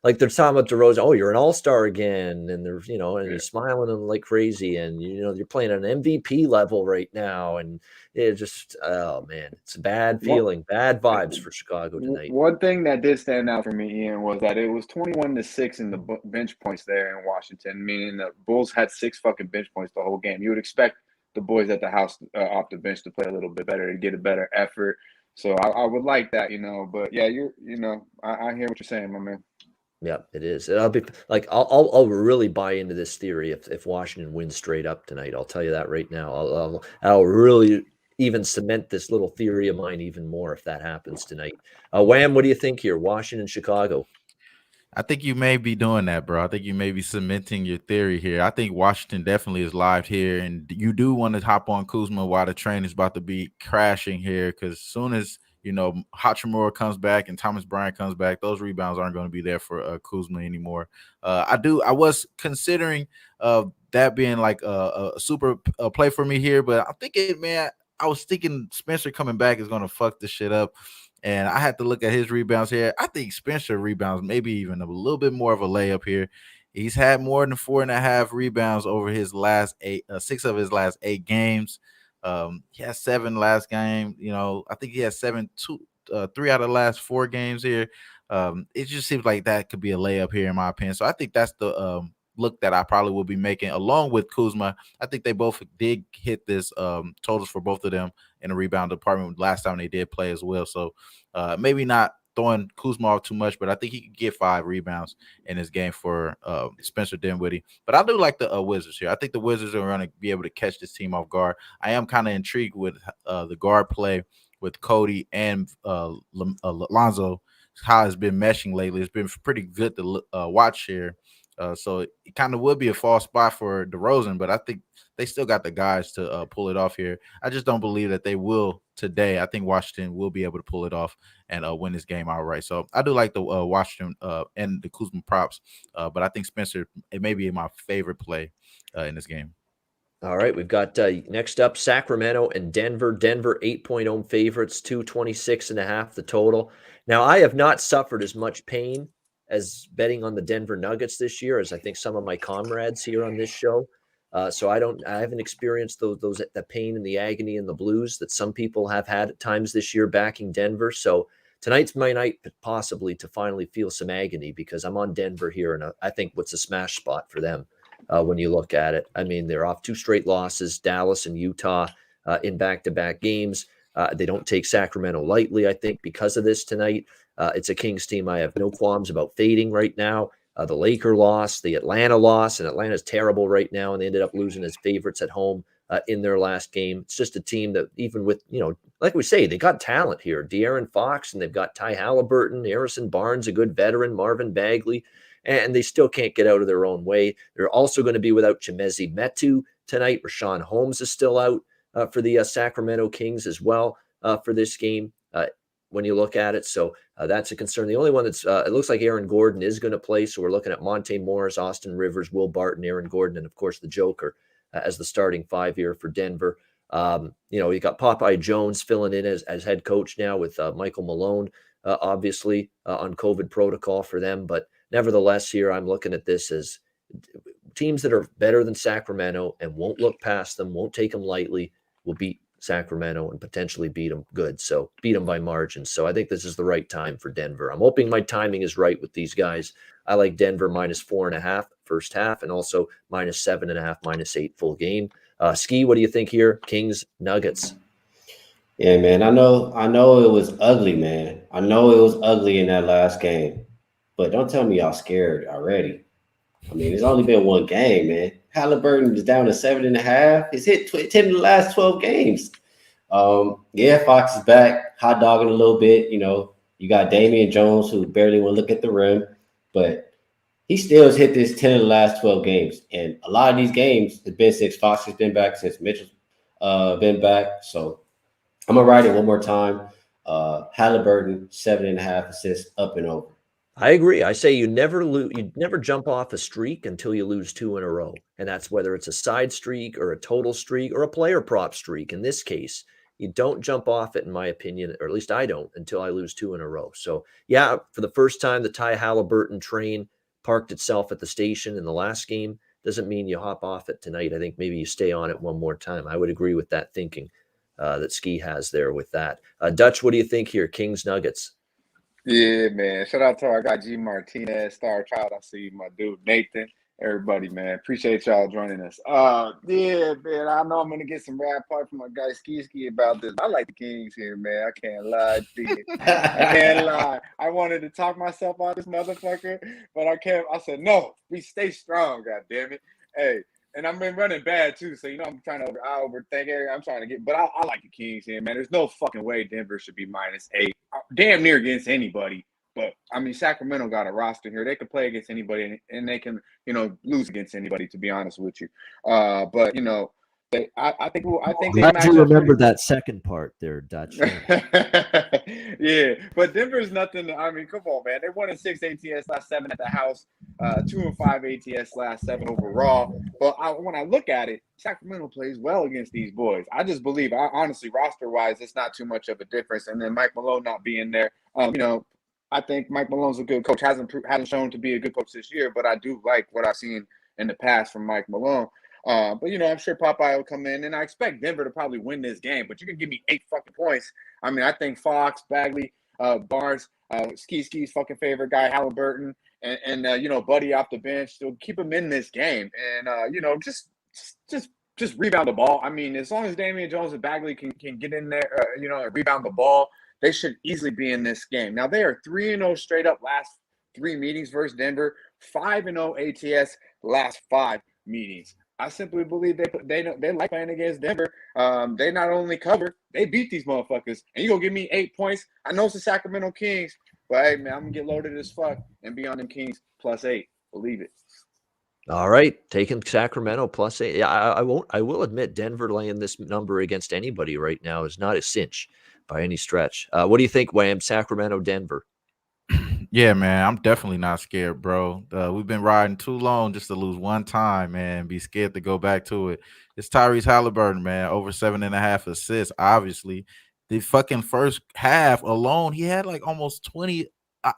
like they're talking about DeRozan, oh, you're an all-star again. And there's, and he's smiling like crazy. And, you're playing at an MVP level right now. And it just, oh, man, it's a bad feeling, bad vibes for Chicago tonight. One thing that did stand out for me, Ian, was that it was 21-6 in the bench points there in Washington, meaning the Bulls had 6 fucking bench points the whole game. You would expect the boys at the house off the bench to play a little bit better, to get a better effort. So I would like that, but yeah, I hear what you're saying, my man. Yeah, it is. I'll be like, I'll really buy into this theory if Washington wins straight up tonight. I'll tell you that right now. I'll really even cement this little theory of mine even more if that happens tonight. Wham, what do you think here? Washington, Chicago. I think you may be doing that, bro. I think you may be cementing your theory here. I think Washington definitely is live here, and you do want to hop on Kuzma while the train is about to be crashing here, because as soon as Hachimura comes back and Thomas Bryant comes back, those rebounds aren't going to be there for Kuzma anymore. I was considering that being like a super play for me here, but I'm thinking, man, I was thinking Spencer coming back is going to fuck this shit up. And I had to look at his rebounds here. I think Spencer rebounds maybe even a little bit more of a layup here. He's had more than 4.5 rebounds over his last 6 of his last 8 games. He has 7 last game. I think he has 3 out of the last 4 games here. It just seems like that could be a layup here, in my opinion. So I think that's the look that I probably will be making along with Kuzma. I think they both did hit this totals for both of them in the rebound department last time they did play as well. So maybe not throwing Kuzma off too much, but I think he could get 5 rebounds in this game for Spencer Dinwiddie. But I do like the Wizards here. I think the Wizards are going to be able to catch this team off guard. I am kind of intrigued with the guard play with Cody and Lonzo, how it's been meshing lately. It's been pretty good to watch here. So it kind of would be a false spot for DeRozan, but I think they still got the guys to pull it off here. I just don't believe that they will today. I think Washington will be able to pull it off and win this game outright. So I do like the Washington and the Kuzma props, but I think Spencer, it may be my favorite play in this game. All right, we've got next up Sacramento and Denver. Denver 8-point home favorites, 226.5 the total. Now, I have not suffered as much pain as betting on the Denver Nuggets this year as I think some of my comrades here on this show. So I haven't experienced the pain and the agony and the blues that some people have had at times this year backing Denver. So tonight's my night possibly to finally feel some agony because I'm on Denver here, and I think what's a smash spot for them when you look at it. I mean, they're off 2 straight losses, Dallas and Utah in back-to-back games. They don't take Sacramento lightly, I think, because of this tonight. It's a Kings team I have no qualms about fading right now. The Laker loss, the Atlanta loss, and Atlanta's terrible right now, and they ended up losing as favorites at home in their last game. It's just a team that even with, like we say, they got talent here. De'Aaron Fox, and they've got Ty Halliburton, Harrison Barnes, a good veteran, Marvin Bagley, and they still can't get out of their own way. They're also going to be without Chimezie Metu tonight. Rashawn Holmes is still out for the Sacramento Kings as well for this game. when you look at it. So that's a concern. The only one that's it looks like Aaron Gordon is going to play. So we're looking at Monte Morris, Austin Rivers, Will Barton, Aaron Gordon, and of course the Joker as the starting 5 here for Denver. You got Popeye Jones filling in as head coach now with Michael Malone, obviously on COVID protocol for them. But nevertheless, here I'm looking at this as teams that are better than Sacramento and won't look past them, won't take them lightly, will beat Sacramento and potentially beat them good. So beat them by margin. So I think this is the right time for Denver. I'm hoping my timing is right with these guys. I like Denver -4.5 first half and also -7.5, -8 full game. Skee, what do you think here? Kings, Nuggets. Yeah, man. I know it was ugly, man. I know it was ugly in that last game. But don't tell me y'all scared already. I mean, it's only been one game, man. Halliburton is down to 7.5. He's hit 10 of the last 12 games. Yeah, Fox is back, hot dogging a little bit. You got Damian Jones, who barely want to look at the rim, but he still has hit this 10 of the last 12 games. And a lot of these games have been since Fox has been back, since Mitchell's been back. So I'm going to write it one more time. Halliburton, 7.5 assists, up and over. I agree. I say you never jump off a streak until you lose 2 in a row. And that's whether it's a side streak or a total streak or a player prop streak. In this case, you don't jump off it, in my opinion, or at least I don't, until I lose 2 in a row. So, yeah, for the first time, the Ty Halliburton train parked itself at the station in the last game. Doesn't mean you hop off it tonight. I think maybe you stay on it one more time. I would agree with that thinking that Skee has there with that. Dutch, what do you think here? Kings, Nuggets. Yeah, man. Shout out to our guy G Martinez, Star Child. I see my dude Nathan. Everybody, man. Appreciate y'all joining us. Yeah, man. I know I'm gonna get some rap part from my guy Ski about this. I like the Kings here, man. I can't lie. I can't lie. I wanted to talk myself out this motherfucker, but I can't. I said no. We stay strong. God damn it. Hey. And I've been running bad too, so I'm trying to overthink it. I'm trying to get, but I like the Kings here, man. There's no fucking way Denver should be -8, damn near against anybody. But I mean, Sacramento got a roster here; they can play against anybody, and they can, lose against anybody. To be honest with you, but I think they Glad match you up remember pretty. that second part there, Dutch. Yeah, but Denver's nothing. I mean, come on, man. They won in 6 ATS last 7 at the house, 2 and 5 ATS last 7 overall. But when I look at it, Sacramento plays well against these boys. I just believe, honestly, roster-wise, it's not too much of a difference. And then Mike Malone not being there, I think Mike Malone's a good coach. Hasn't shown to be a good coach this year, but I do like what I've seen in the past from Mike Malone. But I'm sure Popeye will come in, and I expect Denver to probably win this game. But you can give me 8 fucking points. I mean, I think Fox, Bagley, Barnes, Skee's fucking favorite guy, Halliburton, and Buddy off the bench. So keep him in this game, and just rebound the ball. I mean, as long as Damian Jones and Bagley can get in there, and rebound the ball, they should easily be in this game. Now they are 3-0 straight up last 3 meetings versus Denver, 5-0 ATS last 5 meetings. I simply believe they like playing against Denver. They not only cover, they beat these motherfuckers. And you gonna give me 8 points? I know it's the Sacramento Kings, but hey man, I'm gonna get loaded as fuck and be on them Kings +8. Believe it. All right, taking Sacramento +8. Yeah, I won't. I will admit Denver laying this number against anybody right now is not a cinch by any stretch. What do you think, Wham? Sacramento, Denver. Yeah, man, I'm definitely not scared, bro. We've been riding too long just to lose one time, man. Be scared to go back to it. It's Tyrese Halliburton, man, over 7.5 assists. Obviously, the fucking first half alone, he had like almost 20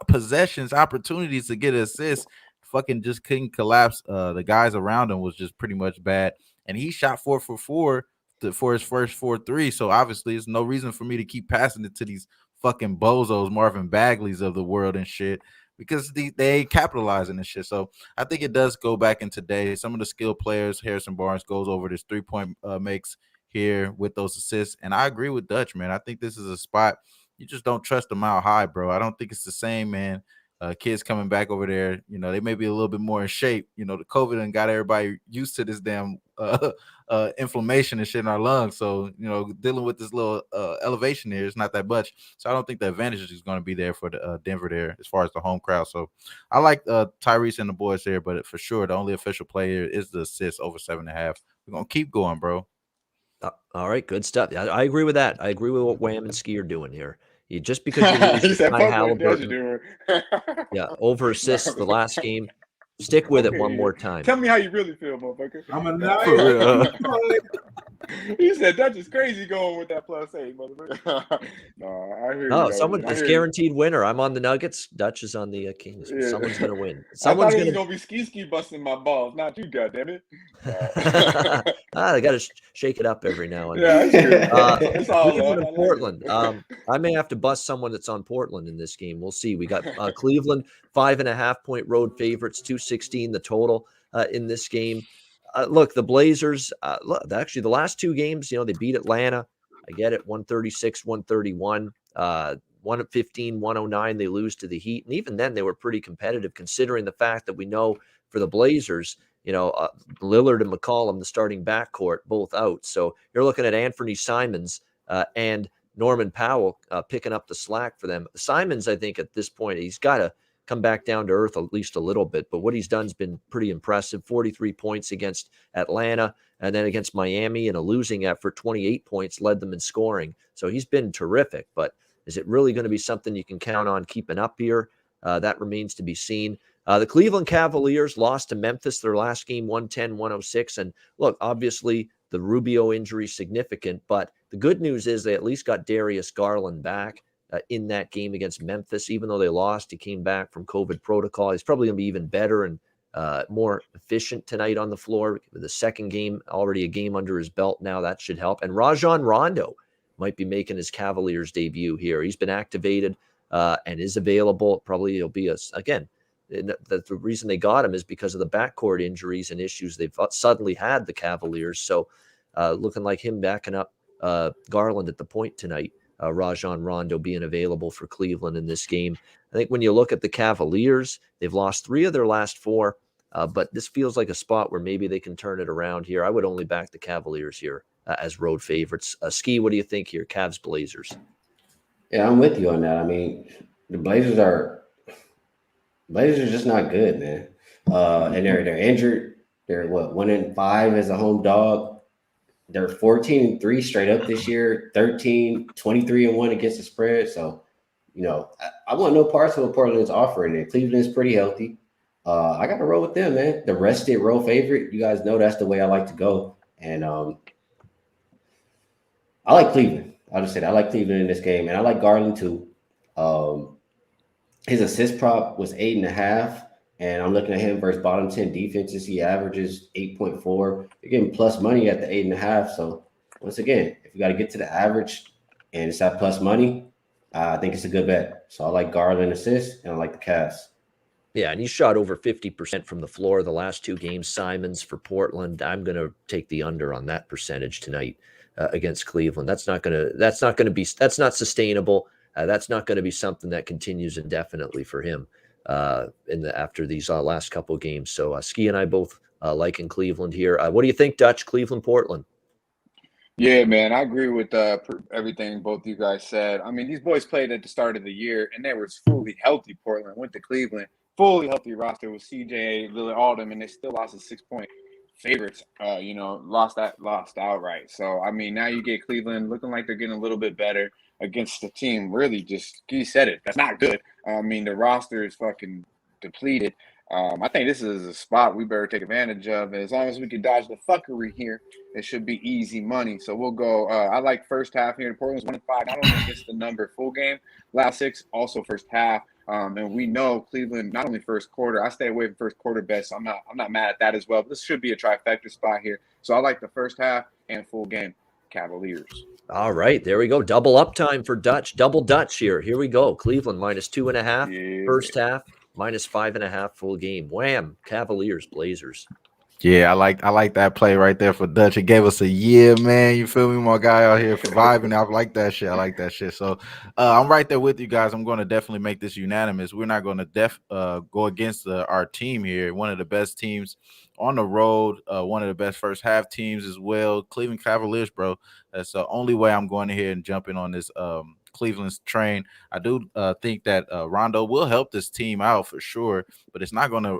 possessions, opportunities to get an assist. Fucking just couldn't collapse. The guys around him was just pretty much bad, and he shot 4 for 4 for his first 4 3. So obviously, there's no reason for me to keep passing it to these fucking bozos, Marvin Bagleys of the world and shit, because they ain't capitalizing and shit. So I think it does go back in today. Some of the skilled players, Harrison Barnes goes over this 3-point makes here with those assists. And I agree with Dutch, man. I think this is a spot you just don't trust them out high, bro. I don't think it's the same, man. Kids coming back over there, they may be a little bit more in shape. The COVID and got everybody used to this damn inflammation and shit in our lungs. So, dealing with this little elevation here is not that much. So I don't think the advantage is going to be there for the Denver there as far as the home crowd. So I like Tyrese and the boys there, but for sure the only official player is the assist over 7.5. We're going to keep going, bro. All right, good stuff. I agree with that. I agree with what Wham and Skee are doing here. Just because you lose He to said, Ty "Fuck what Dutch Halliburton, doing." yeah, over assists the last game. Stick with it one more time. Tell me how you really feel, motherfucker. I'm a No. For real. He said Dutch is crazy going with that +8, motherfucker. No, I hear you. No, though, someone man. I it's hear you. guaranteed winner. I'm on the Nuggets. Dutch is on the Kings. Yeah. Someone's gonna win. I thought Someone's it was gonna. gonna be ski busting my balls, not you, goddammit. They got to shake it up every now and Yeah, then. that's good. It's all Cleveland love. I and like Portland. it. I may have to bust someone that's on Portland in this game. We'll see. We got Cleveland 5.5-point road favorites, 216 the total in this game. Look, the Blazers. Actually, the last two games, they beat Atlanta. I get it, 136, 131. 115, 109. They lose to the Heat, and even then, they were pretty competitive, considering the fact that we know for the Blazers, Lillard and McCollum, the starting backcourt, both out. So you're looking at Anthony Simons and Norman Powell picking up the slack for them. Simons, I think at this point, he's got to come back down to earth at least a little bit. But what he's done has been pretty impressive. 43 points against Atlanta and then against Miami in a losing effort, 28 points led them in scoring. So he's been terrific. But is it really going to be something you can count on keeping up here? That remains to be seen. The Cleveland Cavaliers lost to Memphis their last game, 110-106. And look, obviously the Rubio injury is significant, but the good news is they at least got Darius Garland back in that game against Memphis. Even though they lost, he came back from COVID protocol. He's probably going to be even better and more efficient tonight on the floor. The second game, already a game under his belt now. That should help. And Rajon Rondo might be making his Cavaliers debut here. He's been activated and is available. Probably he'll be again. The reason they got him is because of the backcourt injuries and issues they've suddenly had, the Cavaliers. So looking like him backing up Garland at the point tonight, Rajon Rondo being available for Cleveland in this game. I think when you look at the Cavaliers, they've lost 3 of their last 4, but this feels like a spot where maybe they can turn it around here. I would only back the Cavaliers here as road favorites. Skee, what do you think here? Cavs, Blazers. Yeah, I'm with you on that. I mean, the Blazers are just not good, man. And they're injured. They're 1-5 as a home dog. They're 14-3 straight up this year, 13, 23-1 against the spread. So, I want no parts of what Portland's offering. And Cleveland's pretty healthy. I got to roll with them, man. The rested road favorite. You guys know that's the way I like to go. And I like Cleveland. I'll just say that. I like Cleveland in this game. And I like Garland too. His assist prop was 8.5, and I'm looking at him versus bottom 10 defenses. He averages 8.4. You're getting plus money at the 8.5. So once again, if you got to get to the average and it's at plus money, I think it's a good bet. So I like Garland assists, and I like the Cavs. Yeah, and he shot over 50% from the floor the last 2 games. Simons for Portland. I'm going to take the under on that percentage tonight against Cleveland. That's not sustainable. That's not going to be something that continues indefinitely for him after these last couple of games. So Skee and I both like in Cleveland here. What do you think, Dutch? Cleveland, Portland? Yeah, man, I agree with everything both you guys said. I mean, these boys played at the start of the year, and they were fully healthy. Portland went to Cleveland, fully healthy roster with CJ, Lillard, all them, and they still lost as 6-point favorites. Lost outright. So I mean, now you get Cleveland looking like they're getting a little bit better against the team. Really, just he said it. That's not good. I mean, the roster is fucking depleted. I think this is a spot we better take advantage of. As long as we can dodge the fuckery here, it should be easy money. So we'll go. I like first half here. Portland's 1-5. Not only against the number full game, last 6, also first half. And we know Cleveland not only first quarter. I stay away from first quarter bets. So I'm not mad at that as well. But this should be a trifecta spot here. So I like the first half and full game Cavaliers. All right, there we go. Double up time for Dutch. Double Dutch here. Here we go. Cleveland -2.5 first half, -5.5 full game. Wham! Cavaliers, Blazers. Yeah, I like that play right there for Dutch. It gave us a year, man. You feel me? My guy out here vibing. I like that shit. I like that shit. So I'm right there with you guys. I'm going to definitely make this unanimous. We're not going to go against our team here. One of the best teams on the road. One of the best first half teams as well. Cleveland Cavaliers, bro. That's the only way I'm going ahead and jumping on this Cleveland's train. I do think that Rondo will help this team out for sure, but it's not going to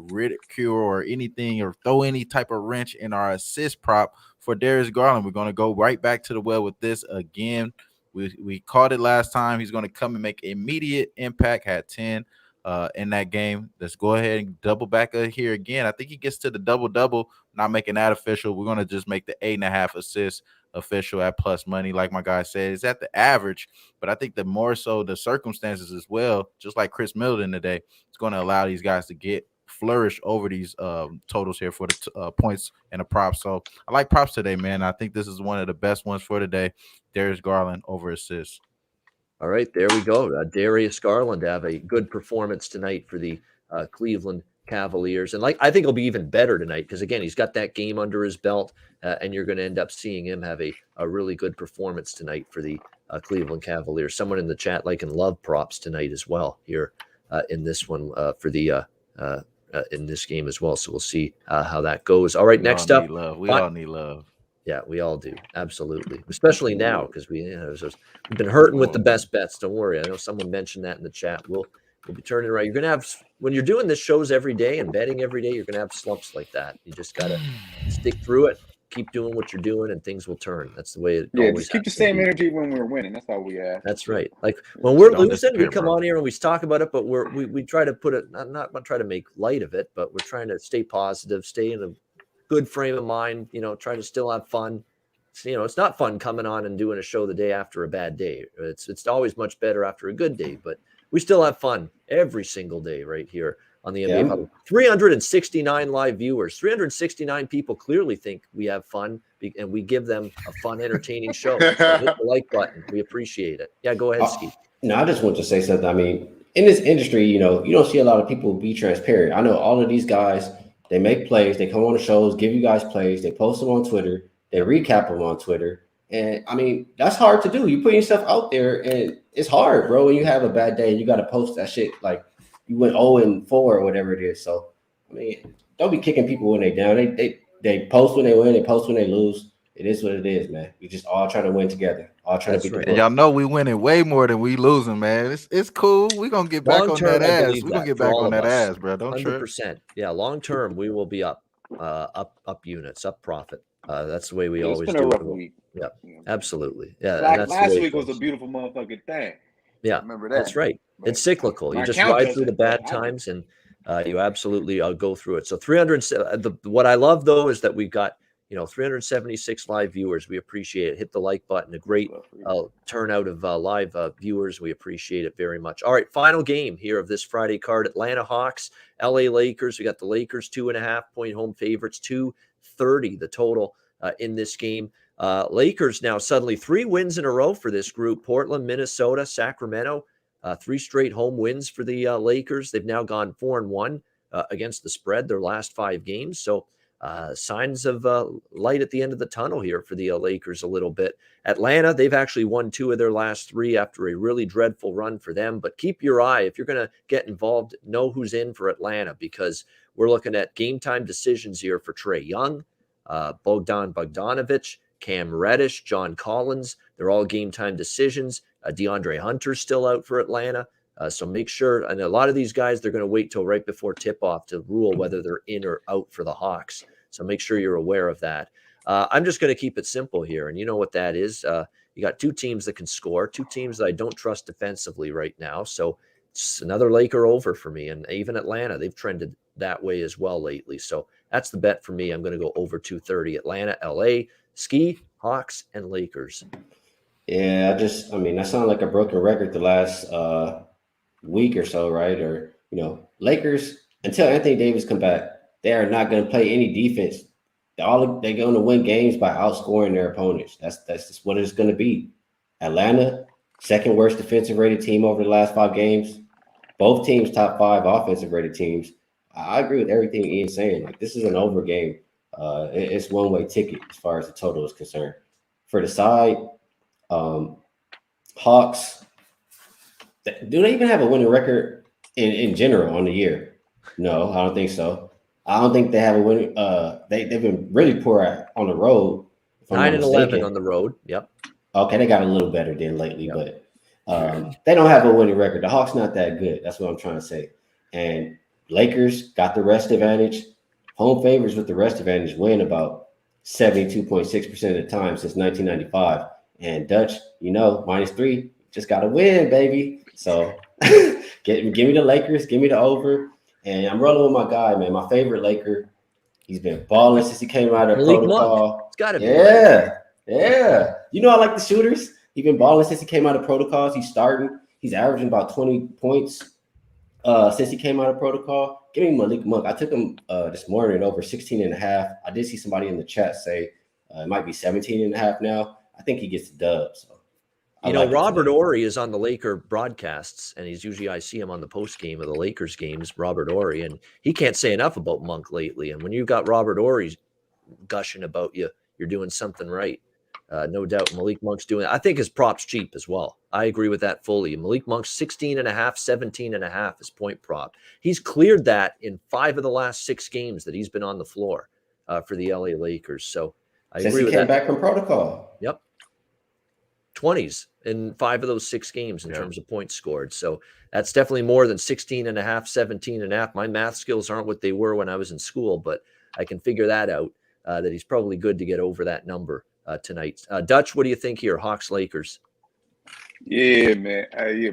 ridicule or anything or throw any type of wrench in our assist prop for Darius Garland. We're going to go right back to the well with this again. We called it last time. He's going to come and make immediate impact. Had 10 in that game. Let's go ahead and double back here again. I think he gets to the double-double. Not making that official. We're going to just make the 8.5 assists official at plus money. Like my guy said, it's at the average, but I think the more so the circumstances as well, just like Chris Middleton today, it's going to allow these guys to flourish over these totals here for the points and the props. So I like props today, man. I think this is one of the best ones for today. Darius Garland over assists. All right, there we go. Darius Garland to have a good performance tonight for the Cleveland Cavaliers. And I think he'll be even better tonight because, again, he's got that game under his belt, and you're going to end up seeing him have a really good performance tonight for the Cleveland Cavaliers. Someone in the chat liking love props tonight as well here in this one for the in this game as well. So we'll see how that goes. All right, next up. We all need love. Yeah, we all do. Absolutely. Especially now because we've been hurting with the best bets. Don't worry. I know someone mentioned that in the chat. We'll be turning around. You're going to have, when you're doing this shows every day and betting every day, you're going to have slumps like that. You just got to stick through it, keep doing what you're doing, and things will turn. That's the way it always just keep the same energy when we're winning. That's all we ask. That's right. Like when we're losing, we come on here and we talk about it, but we try to put it, not try to make light of it, but we're trying to stay positive, stay in a good frame of mind, try to still have fun. It's not fun coming on and doing a show the day after a bad day. It's always much better after a good day, but we still have fun every single day right here on the NBA Huddle. 369 live viewers, 369 people clearly think we have fun, and we give them a fun, entertaining show. So hit the like button. We appreciate it. Yeah, go ahead, Skee. No, I just want to say something. I mean, in this industry, you don't see a lot of people be transparent. I know all of these guys, they make plays, they come on the shows, give you guys plays, they post them on Twitter, they recap them on Twitter. And I mean, that's hard to do. You put yourself out there and it's hard, bro. When you have a bad day and you got to post that shit like you went 0-4 or whatever it is. So, I mean, don't be kicking people when they down. They post when they win, they post when they lose. It is what it is, man. We just all trying to win together. All trying to beat the and y'all know we winning way more than we losing, man. It's cool. We're going to get back on that ass. We're going to get back on that ass, bro. Don't 100%. Trip. Yeah, long term, we will be up units, up profit. That's the way we always do it. Yeah, absolutely. Yeah, last week was a beautiful motherfucking thing. Yeah, remember that. That's right. It's cyclical. You just ride through the bad times, and you absolutely go through it. So 300. What I love though is that we've got 376 live viewers. We appreciate it. Hit the like button. A great turnout of live viewers. We appreciate it very much. All right, final game here of this Friday card: Atlanta Hawks, LA Lakers. We got the Lakers 2.5 point home favorites, 230 the total in this game. Lakers now suddenly 3 wins in a row for this group: Portland, Minnesota, Sacramento. 3 straight home wins for the Lakers. They've now gone 4-1 against the spread their last 5 games. So signs of light at the end of the tunnel here for the Lakers a little bit. Atlanta, they've actually won 2 of their last 3 after a really dreadful run for them. But keep your eye. If you're going to get involved, know who's in for Atlanta, because we're looking at game time decisions here for Trae Young, Bogdan Bogdanovic, Cam Reddish, John Collins. They're all game time decisions. DeAndre Hunter's still out for Atlanta. So make sure, and a lot of these guys, they're going to wait till right before tip-off to rule whether they're in or out for the Hawks. So make sure you're aware of that. I'm just going to keep it simple here, and you know what that is. You got 2 teams that can score, 2 teams that I don't trust defensively right now. So it's another Laker over for me, and even Atlanta, they've trended that way as well lately. So that's the bet for me. I'm going to go over 230. Atlanta, LA, Skee, Hawks, and Lakers. Yeah, I mean, that sounds like a broken record the last week or so, right? Or, Lakers, until Anthony Davis come back, they are not going to play any defense. They're going to win games by outscoring their opponents. That's just what it's going to be. Atlanta, second worst defensive rated team over the last 5 games. Both teams top 5 offensive rated teams. I agree with everything Ian's saying. Like, this is an over game. It's one-way ticket as far as the total is concerned. For the side, Hawks, do they even have a winning record in general on the year? No, I don't think so. I don't think they have a winning. They've been really poor on the road. 9-11 on the road. Yep. Okay, they got a little better than lately, but they don't have a winning record. The Hawks not that good. That's what I'm trying to say. And Lakers got the rest advantage. Home favorites with the rest advantage win about 72.6% of the time since 1995. And Dutch, -3, just got to win, baby. So give me the Lakers, give me the over. And I'm rolling with my guy, man, my favorite Laker. He's been balling since he came out of Malik Monk. protocol. It's got to be. Yeah. I like the shooters. He's been balling since he came out of protocols. He's starting. He's averaging about 20 points since he came out of protocol. Give me Malik Monk. I took him this morning at over 16.5. I did see somebody in the chat say it might be 17.5 now. I think he gets the dub. So Robert Horry is on the Laker broadcasts, and I see him on the post game of the Lakers games, Robert Horry, and he can't say enough about Monk lately. And when you've got Robert Horry gushing about you, you're doing something right. No doubt Malik Monk's doing it. I think his prop's cheap as well. I agree with that fully. Malik Monk's 16.5, 17.5 is point prop. He's cleared that in 5 of the last 6 games that he's been on the floor for the LA Lakers. So I agree with that. Since he came back from protocol. Yep. 20s in 5 of those 6 games in terms of points scored. So that's definitely more than 16.5, 17.5. My math skills aren't what they were when I was in school, but I can figure that out, that he's probably good to get over that number tonight. Dutch, what do you think here? Hawks, Lakers. Yeah, man.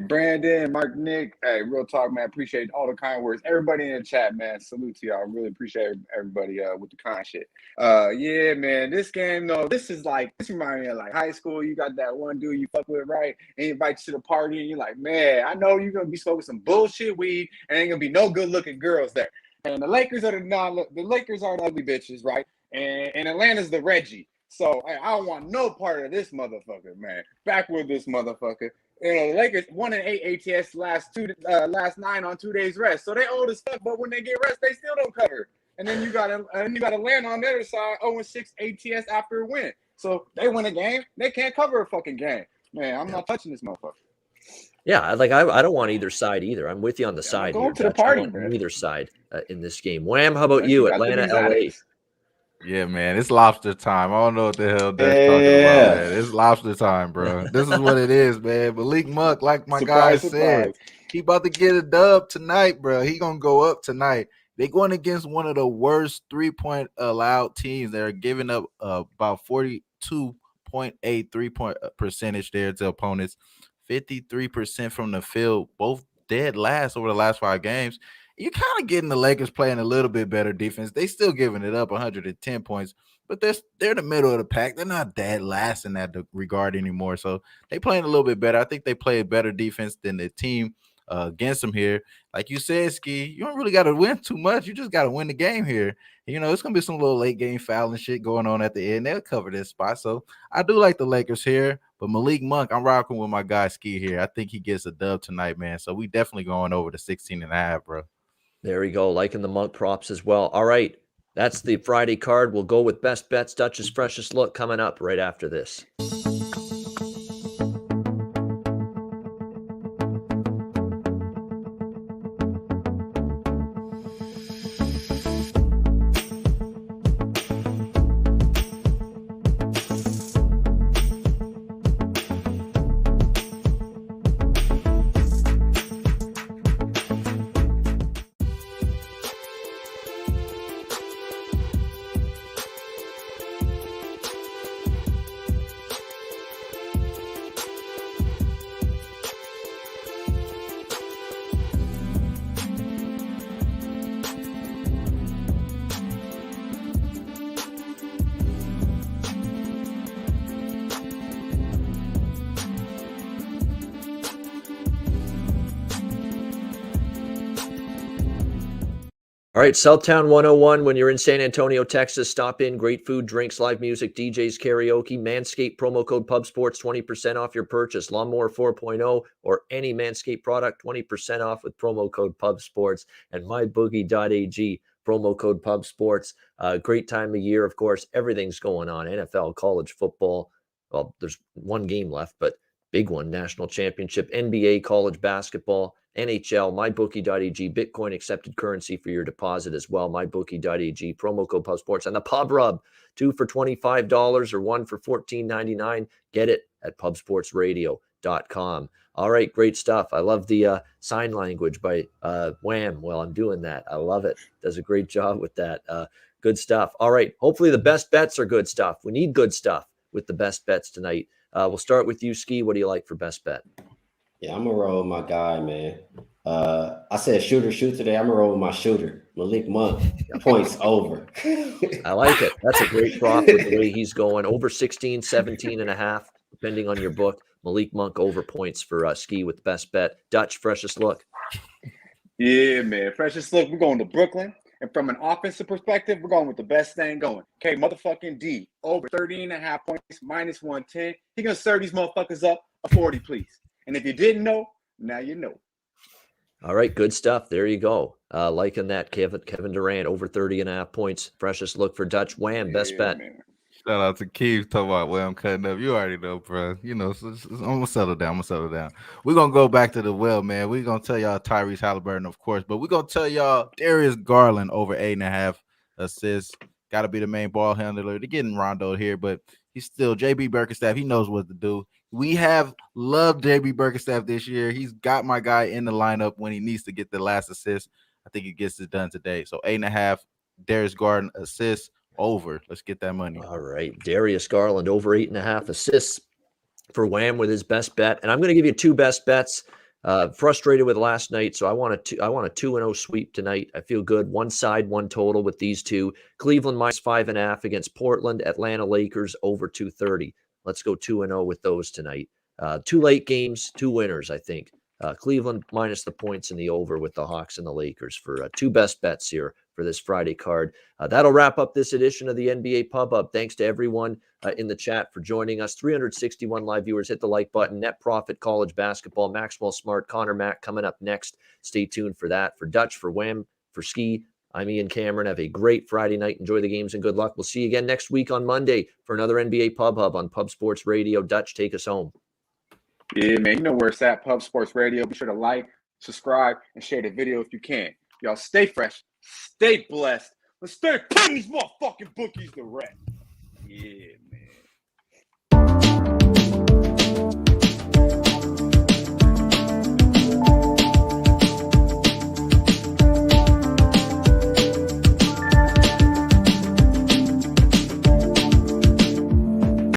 Brandon, Mark, Nick. Hey, real talk, man. Appreciate all the kind words. Everybody in the chat, man. Salute to y'all. Really appreciate everybody with the kind shit. Yeah, man. This game, though, this reminds me of like high school. You got that one dude you fuck with, right? And he invites you to the party, and you're like, man, I know you're gonna be smoking some bullshit weed, and ain't gonna be no good looking girls there. And the Lakers are the Lakers are the ugly bitches, right? And Atlanta's the Reggie. So I don't want no part of this motherfucker, man. Back with this motherfucker. The Lakers 1-8 ATS last 9 on 2 days rest. So they old as fuck, but when they get rest, they still don't cover. And then you got Atlanta on the other side, 0-6 ATS after a win. So they win a game, they can't cover a fucking game. Man, I'm not touching this motherfucker. Yeah, I don't want either side either. I'm with you on the side. Going here, to the Dutch. party, I want man. Neither side in this game. Wham, how about you? Atlanta, LA. Yeah, man, it's lobster time. I don't know what the hell Dutch talking about, man. It's lobster time, bro. This is what it is, man. Malik Monk, like my guy said, he about to get a dub tonight, bro. He gonna go up tonight. They going against one of the worst 3-point allowed teams. They're giving up about 42.8 3-point percentage there to opponents, 53% from the field, both dead last over the last 5 games. You're kind of getting the Lakers playing a little bit better defense. They still giving it up 110 points, but they're in the middle of the pack. They're not dead last in that regard anymore. So they playing a little bit better. I think they play a better defense than the team against them here. Like you said, Skee, you don't really got to win too much. You just got to win the game here. It's going to be some little late game fouling shit going on at the end. They'll cover this spot. So I do like the Lakers here, but Malik Monk, I'm rocking with my guy Skee here. I think he gets a dub tonight, man. So we definitely going over the 16.5, bro. There we go. Liking the Monk props as well. All right. That's the Friday card. We'll go with best bets, Dutch's freshest look coming up right after this. All right, Southtown 101. When you're in San Antonio, Texas, stop in. Great food, drinks, live music, DJs, karaoke. Manscaped promo code PubSports, 20% off your purchase. Lawnmower 4.0 or any Manscaped product, 20% off with promo code PubSports. And myboogie.ag, promo code PubSports. Great time of year, of course. Everything's going on. NFL, college football. Well, there's one game left, but big one. National championship, NBA, college basketball. NHL, mybookie.ag, Bitcoin accepted currency for your deposit as well. Mybookie.ag, promo code PubSports. And the Pub Rub, 2 for $25 or 1 for $14.99. Get it at pubsportsradio.com. All right, great stuff. I love the sign language by Wham while I'm doing that. I love it. Does a great job with that. Good stuff. All right, hopefully the best bets are good stuff. We need good stuff with the best bets tonight. We'll start with you, Skee. What do you like for best bet? Yeah, I'm gonna roll with my guy, man. I said shooter shoot today. I'm gonna roll with my shooter, Malik Monk. Points over. I like it. That's a great prop with the way he's going. Over 16, 17 and a half, depending on your book. Malik Monk over points for Skee with best bet. Dutch, freshest look. Yeah, man. Freshest look. We're going to Brooklyn. And from an offensive perspective, we're going with the best thing going. Okay, motherfucking D. Over 30.5 points, minus 110. He going to serve these motherfuckers up a 40, please. And if you didn't know, now you know. All right, good stuff. There you go. Liking that, Kevin Durant, over 30.5 points. Freshest look for Dutch. Wham, best bet. Man. Shout out to Keith talking about I'm cutting up. You already know, bro. You know, so I'm gonna settle down. We're gonna go back to the well, man. We're gonna tell y'all Tyrese Halliburton, of course, but we're gonna tell y'all Darius Garland over 8.5 assists. Gotta be the main ball handler. They're getting Rondo here, but he's still JB Burkenstaff. He knows what to do. We have loved JB Burkenstaff this year. He's got my guy in the lineup when he needs to get the last assist. I think he gets it done today. So 8.5, Darius Garland assists. Over. Let's get that money. All right. Darius Garland over 8.5 assists for Wham with his best bet. And I'm going to give you two best bets. Frustrated with last night, so I want a 2-0 sweep tonight. I feel good. One side, one total with these two. Cleveland minus 5.5 against Portland. Atlanta Lakers over 230. Let's go 2-0 with those tonight. Two late games, two winners, I think. Cleveland minus the points in the over with the Hawks and the Lakers for two best bets here for this Friday card. That'll wrap up this edition of the NBA Pub Up. Thanks to everyone in the chat for joining us. 361 live viewers. Hit the like button. Net Profit, college basketball, Maxwell Smart, Connor Mack coming up next. Stay tuned for that. For Dutch, for Wham, for Skee, I'm Ian Cameron. Have a great Friday night. Enjoy the games and good luck. We'll see you again next week on Monday for another NBA Pub Hub on Pub Sports Radio. Dutch, take us home. Yeah, man. You know where it's at, Pub Sports Radio. Be sure to like, subscribe, and share the video if you can. Y'all stay fresh, stay blessed. Let's start putting these motherfucking bookies to rest. Yeah, man.